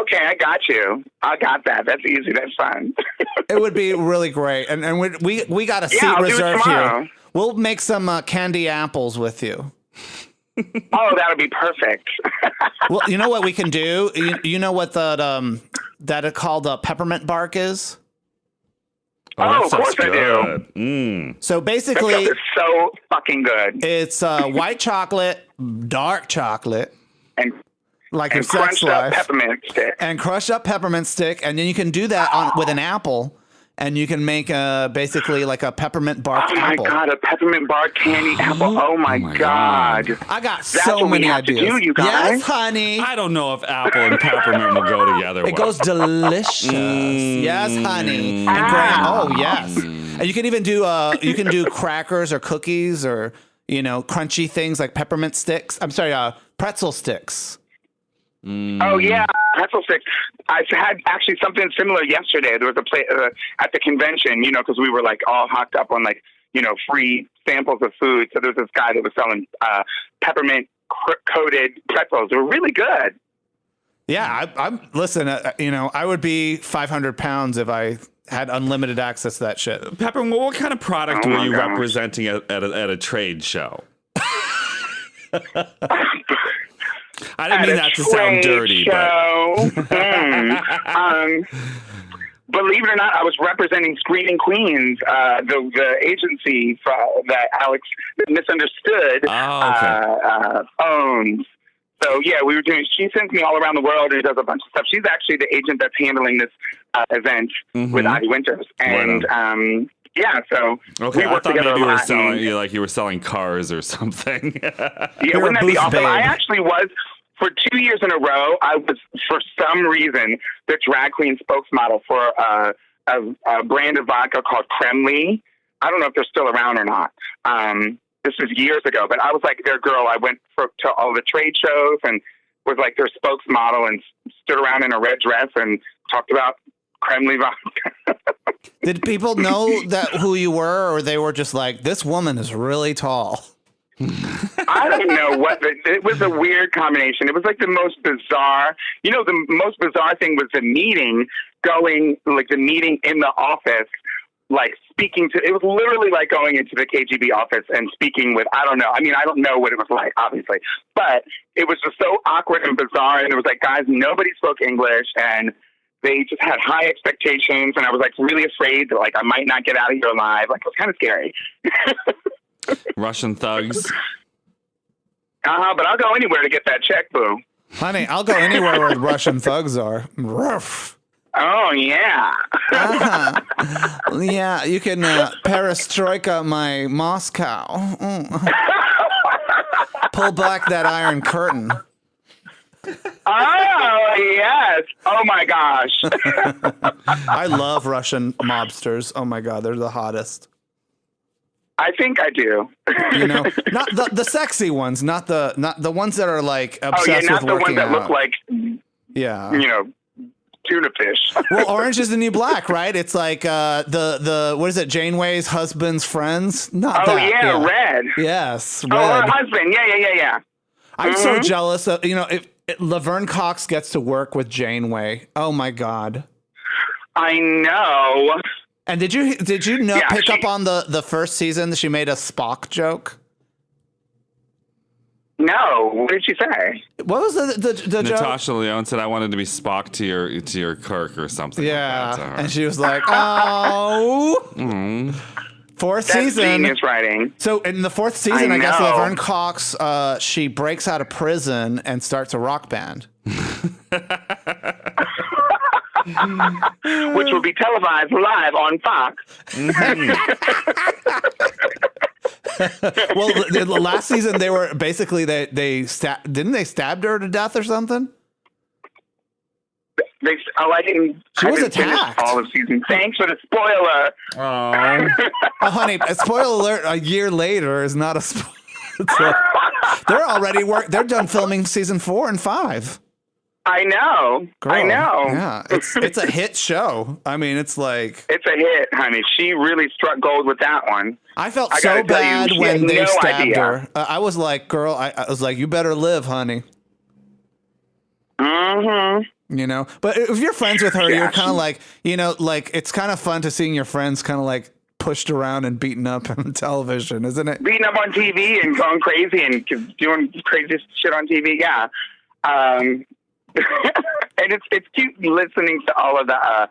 Speaker 4: Okay, I got you. I got that. That's easy. That's fun.
Speaker 1: It would be really great. And we got a seat
Speaker 4: I'll do it
Speaker 1: reserved
Speaker 4: tomorrow.
Speaker 1: here. We'll make some candy apples with you.
Speaker 4: Oh, that would be perfect.
Speaker 1: Well, you know what we can do? You know what that it called peppermint bark is?
Speaker 2: that
Speaker 4: Of course
Speaker 2: sounds
Speaker 4: I do.
Speaker 2: good. Mm.
Speaker 1: So
Speaker 4: That
Speaker 1: basically,
Speaker 4: stuff is so fucking good.
Speaker 1: it's white chocolate, dark chocolate,
Speaker 4: And
Speaker 1: like your
Speaker 4: and
Speaker 1: sex
Speaker 4: crunched up
Speaker 1: life,
Speaker 4: peppermint stick.
Speaker 1: and crushed up peppermint stick, and then you can do that with an apple, and you can make basically like a peppermint bark
Speaker 4: Oh my
Speaker 1: apple.
Speaker 4: God, a peppermint bark candy apple. Oh my God.
Speaker 1: I got
Speaker 4: That's
Speaker 1: so
Speaker 4: what we
Speaker 1: many
Speaker 4: have to
Speaker 1: ideas.
Speaker 4: do, you guys.
Speaker 1: Yes, honey.
Speaker 2: I don't know if apple and peppermint will go together.
Speaker 1: It goes delicious. Yes, honey. And oh, yes. And you can even do crackers or cookies or crunchy things like peppermint sticks. I'm sorry, pretzel sticks.
Speaker 4: Oh yeah, pretzel sticks. I had actually something similar yesterday. There was a place at the convention, because we were like all hooked up on like free samples of food. So there was this guy that was selling peppermint coated pretzels. They were really good.
Speaker 1: Yeah, I'm listen. I would be 500 pounds if I had unlimited access to that shit.
Speaker 2: Peppermint, what kind of product
Speaker 4: Oh
Speaker 2: were
Speaker 4: my
Speaker 2: you
Speaker 4: gosh.
Speaker 2: representing at a trade show? I didn't mean that to sound dirty, but
Speaker 4: believe it or not, I was representing Screening Queens, the agency that Alex Misunderstood owns. So yeah, we were doing. She sends me all around the world and does a bunch of stuff. She's actually the agent that's handling this event with Ivy Winters, and yeah. So
Speaker 2: okay,
Speaker 4: we
Speaker 2: I
Speaker 4: work
Speaker 2: thought
Speaker 4: together
Speaker 2: maybe
Speaker 4: a lot.
Speaker 2: you were selling cars or something.
Speaker 4: Yeah,
Speaker 1: You're
Speaker 4: wouldn't
Speaker 1: a
Speaker 4: that be
Speaker 1: booth
Speaker 4: awesome?
Speaker 1: babe.
Speaker 4: I actually was. For 2 years in a row, I was, for some reason, the drag queen spokesmodel for a brand of vodka called Kremli. I don't know if they're still around or not. This was years ago, but I was like their girl. I went to all the trade shows and was like their spokesmodel and stood around in a red dress and talked about Kremli vodka.
Speaker 1: Did people know who you were, or they were just like, this woman is really tall?
Speaker 4: I don't know it was a weird combination. It was like the most bizarre, the most bizarre thing was the meeting in the office, like speaking to, it was literally like going into the KGB office and speaking with, I don't know. I mean, I don't know what it was like, obviously, but it was just so awkward and bizarre. And it was like, guys, nobody spoke English and they just had high expectations. And I was like really afraid that like I might not get out of here alive. Like it was kind of scary.
Speaker 2: Russian thugs.
Speaker 4: But I'll go anywhere to get that check, boo.
Speaker 1: Honey, I'll go anywhere where the Russian thugs are. Ruff.
Speaker 4: Oh, yeah.
Speaker 1: Yeah, you can perestroika my Moscow. Pull back that Iron Curtain.
Speaker 4: Oh, yes. Oh, my gosh.
Speaker 1: I love Russian mobsters. Oh, my God, they're the hottest.
Speaker 4: I think I do.
Speaker 1: Not the sexy ones, not the ones that are like obsessed
Speaker 4: not
Speaker 1: with
Speaker 4: the
Speaker 1: working
Speaker 4: ones that
Speaker 1: out.
Speaker 4: look like, tuna fish.
Speaker 1: Well, Orange is the New Black, right? It's like the what is it? Janeway's husband's friends. Not that.
Speaker 4: Yeah, Red.
Speaker 1: Yes, Red.
Speaker 4: Oh, her husband. Yeah.
Speaker 1: I'm so jealous of if Laverne Cox gets to work with Janeway. Oh my God.
Speaker 4: I know.
Speaker 1: And did you pick
Speaker 4: she-
Speaker 1: up on the first season that she made a Spock joke?
Speaker 4: No. What did she say?
Speaker 1: What was the joke?
Speaker 2: Natasha Lyonne said, "I wanted to be Spock to your Kirk or something."
Speaker 1: Yeah,
Speaker 2: like that to her.
Speaker 1: and she was like, "Oh." Fourth
Speaker 4: That's
Speaker 1: season.
Speaker 4: genius writing.
Speaker 1: So in the fourth season, I guess
Speaker 4: know.
Speaker 1: Laverne Cox, she breaks out of prison and starts a rock band.
Speaker 4: Which will be televised live on Fox.
Speaker 1: Well, the last season they were basically didn't they stab her to death or something?
Speaker 4: I didn't.
Speaker 1: She was
Speaker 4: I didn't finish
Speaker 1: attacked.
Speaker 4: all of season. Thanks for the spoiler.
Speaker 1: Oh, honey, a spoiler alert! A year later is not a spoiler. They're done filming season 4 and 5.
Speaker 4: I know.
Speaker 1: Girl,
Speaker 4: I know.
Speaker 1: Yeah, it's a hit show. I mean, it's like
Speaker 4: It's a hit, honey. She really struck gold with that one.
Speaker 1: I felt
Speaker 4: I
Speaker 1: so
Speaker 4: gotta tell you,
Speaker 1: bad
Speaker 4: she
Speaker 1: when
Speaker 4: had
Speaker 1: they
Speaker 4: no
Speaker 1: stabbed
Speaker 4: idea.
Speaker 1: her. I was like, girl, I was like, you better live, honey.
Speaker 4: Mm-hmm.
Speaker 1: You know, but if you're friends with her,
Speaker 4: Yeah.
Speaker 1: you're kind of like, you know, like it's kind of fun to seeing your friends kind of like pushed around and beaten up on television, isn't it?
Speaker 4: Beating up on TV and going crazy and doing crazy shit on TV. Yeah. And it's cute listening to all of the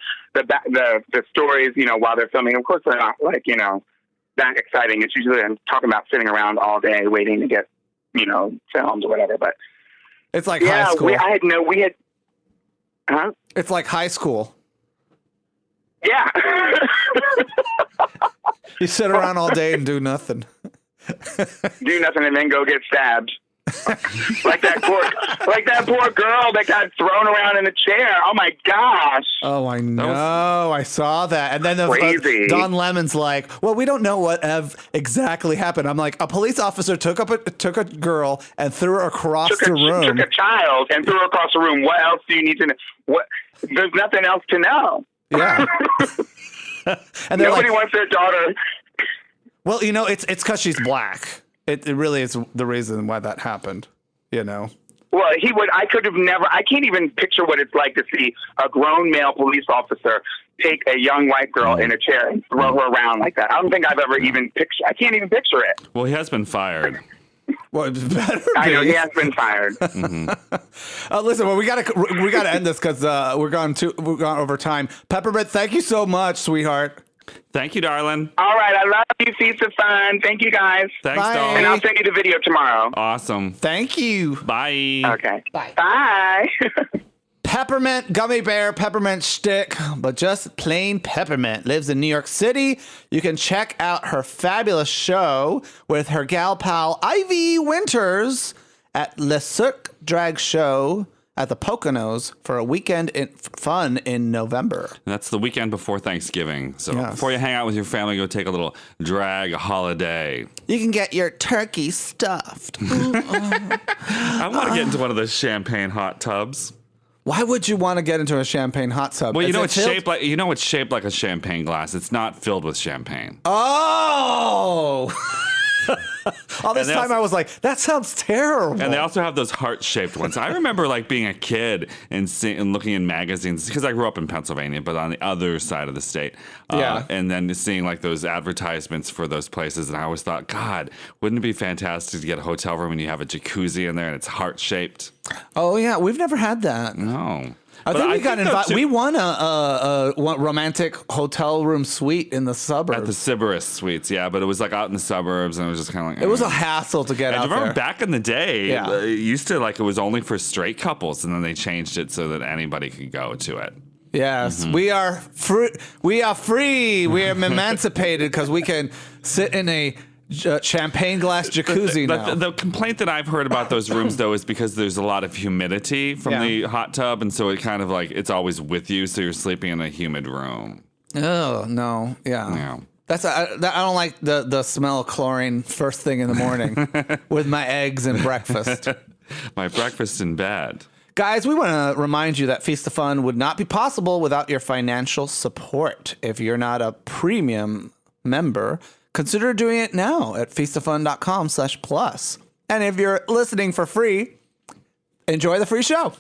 Speaker 4: stories, you know, while they're filming. Of course, they're not like, you know, that exciting. It's usually I'm talking about sitting around all day waiting to get, you know, filmed or whatever. But
Speaker 1: It's like high school.
Speaker 4: Huh?
Speaker 1: It's like high school.
Speaker 4: Yeah.
Speaker 1: You sit around all day and do nothing.
Speaker 4: Do nothing and then go get stabbed. like that poor girl that got thrown around in a chair. Oh my gosh.
Speaker 1: Oh, I know. I saw that. And then
Speaker 4: Crazy.
Speaker 1: Don Lemon's like, well, we don't know what exactly happened. I'm like, a police officer took a girl and threw her across the room.
Speaker 4: Took a child and threw her across the room. What else do you need to know? There's nothing else to know.
Speaker 1: Yeah. And
Speaker 4: nobody wants their daughter.
Speaker 1: Well, you know, it's because she's black. It really is the reason why that happened, you know.
Speaker 4: Well, I can't even picture what it's like to see a grown male police officer take a young white girl in a chair and throw her around like that. I don't think I've ever I can't even picture it.
Speaker 2: Well, he has been fired.
Speaker 1: Well, it better be.
Speaker 4: I know he has been fired.
Speaker 1: Listen, well, we gotta end this because we're gone over time. Peppermint, thank you so much, sweetheart.
Speaker 2: Thank you, darling.
Speaker 4: All right, I love you. Feast of fun. Thank you, guys.
Speaker 2: Thanks,
Speaker 1: Bye.
Speaker 2: doll.
Speaker 4: And I'll send you the video tomorrow.
Speaker 2: Awesome.
Speaker 1: Thank you.
Speaker 2: Bye.
Speaker 4: Okay. Bye.
Speaker 1: Peppermint gummy bear, peppermint stick, but just plain peppermint. Lives in New York City. You can check out her fabulous show with her gal pal Ivy Winters at Le Cirque Drag Show at the Poconos for a weekend fun in November.
Speaker 2: And that's the weekend before Thanksgiving. So
Speaker 1: Yes.
Speaker 2: before you hang out with your family, go take a little drag holiday.
Speaker 1: You can get your turkey stuffed.
Speaker 2: I want to get into one of those champagne hot tubs.
Speaker 1: Why would you want to get into a champagne hot tub?
Speaker 2: Well,
Speaker 1: Is it
Speaker 2: it's shaped like a champagne glass. It's not filled with champagne.
Speaker 1: Oh! All this
Speaker 2: And
Speaker 1: time I was like, that sounds terrible.
Speaker 2: And they also have those heart-shaped ones. I remember like being a kid and looking in magazines because I grew up in Pennsylvania, but on the other side of the state.
Speaker 1: Yeah.
Speaker 2: And then seeing like those advertisements for those places, and I always thought, God, wouldn't it be fantastic to get a hotel room and you have a jacuzzi in there and it's heart-shaped?
Speaker 1: Oh yeah, we've never had that.
Speaker 2: No.
Speaker 1: I think we got invited.
Speaker 2: though,
Speaker 1: We won a romantic hotel room suite in the suburbs.
Speaker 2: At the Sybaris Suites, yeah, but it was like out in the suburbs, and it was just kind of like
Speaker 1: It was a hassle to get
Speaker 2: I
Speaker 1: out
Speaker 2: remember
Speaker 1: there.
Speaker 2: back in the day,
Speaker 1: Yeah.
Speaker 2: it used to like it was only for straight couples, and then they changed it so that anybody could go to it.
Speaker 1: Yes,
Speaker 2: Mm-hmm.
Speaker 1: we are free. We are free. We are emancipated because we can sit in a champagne glass jacuzzi now.
Speaker 2: The complaint that I've heard about those rooms, though, is because there's a lot of humidity from the hot tub, and so it kind of like it's always with you, so you're sleeping in a humid room.
Speaker 1: Oh no, yeah.
Speaker 2: Yeah.
Speaker 1: I don't like the smell of chlorine first thing in the morning with my eggs and breakfast.
Speaker 2: My breakfast in bed.
Speaker 1: Guys, we want to remind you that Feast of Fun would not be possible without your financial support. If you're not a premium member, consider doing it now at feastoffun.com/plus. And if you're listening for free, enjoy the free show.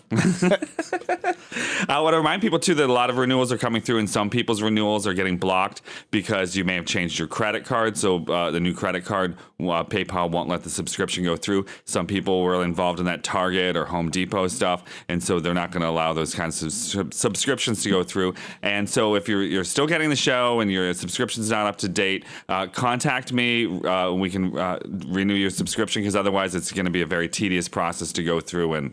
Speaker 2: I want to remind people, too, that a lot of renewals are coming through, and some people's renewals are getting blocked because you may have changed your credit card. So the new credit card, PayPal won't let the subscription go through. Some people were involved in that Target or Home Depot stuff, and so they're not going to allow those kinds of subscriptions to go through. And so if you're still getting the show and your subscription's not up to date, contact me. We can renew your subscription, because otherwise it's going to be a very tedious process to go through and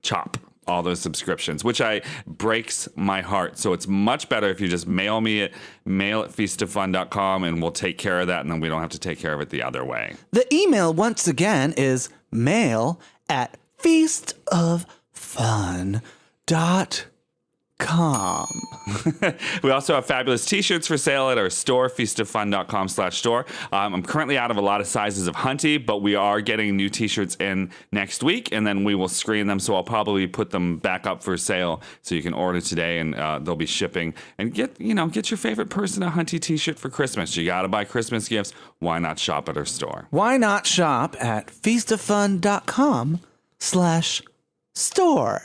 Speaker 2: chop all those subscriptions, which breaks my heart. So it's much better if you just mail me at mail@feastoffun.com, and we'll take care of that, and then we don't have to take care of it the other way.
Speaker 1: The email, once again, is mail@feastoffun.com.
Speaker 2: We also have fabulous t-shirts for sale at our store, feastoffun.com/store. I'm currently out of a lot of sizes of Hunty, but we are getting new t-shirts in next week, and then we will screen them. So I'll probably put them back up for sale, so you can order today, and they'll be shipping. And get your favorite person a Hunty t-shirt for Christmas. You got to buy Christmas gifts. Why not shop at our store?
Speaker 1: Why not shop at feastoffun.com/store?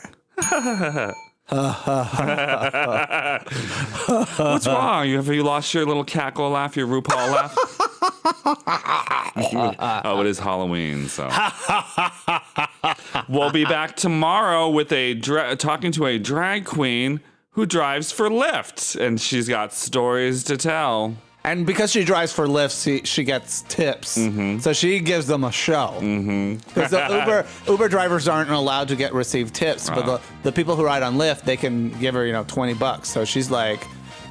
Speaker 2: What's wrong? Have you lost your little cackle laugh, your RuPaul laugh? Oh, it is Halloween, so. We'll be back tomorrow with talking to a drag queen who drives for Lyft, and she's got stories to tell.
Speaker 1: And because she drives for Lyft, she gets tips. So she gives them a show. Because the Uber drivers aren't allowed to receive tips, but the people who ride on Lyft, they can give her, $20. So she's like,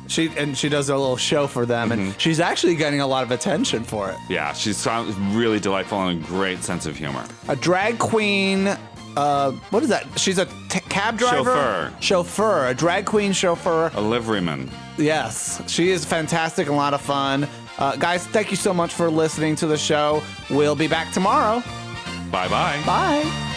Speaker 1: she does a little show for them, and she's actually getting a lot of attention for it.
Speaker 2: Yeah, she sounds really delightful and a great sense of humor.
Speaker 1: A drag queen. What is that? She's a cab driver? Chauffeur. A drag queen chauffeur.
Speaker 2: A liveryman.
Speaker 1: Yes. She is fantastic and a lot of fun. Guys, thank you so much for listening to the show. We'll be back tomorrow.
Speaker 2: Bye-bye.
Speaker 1: Bye.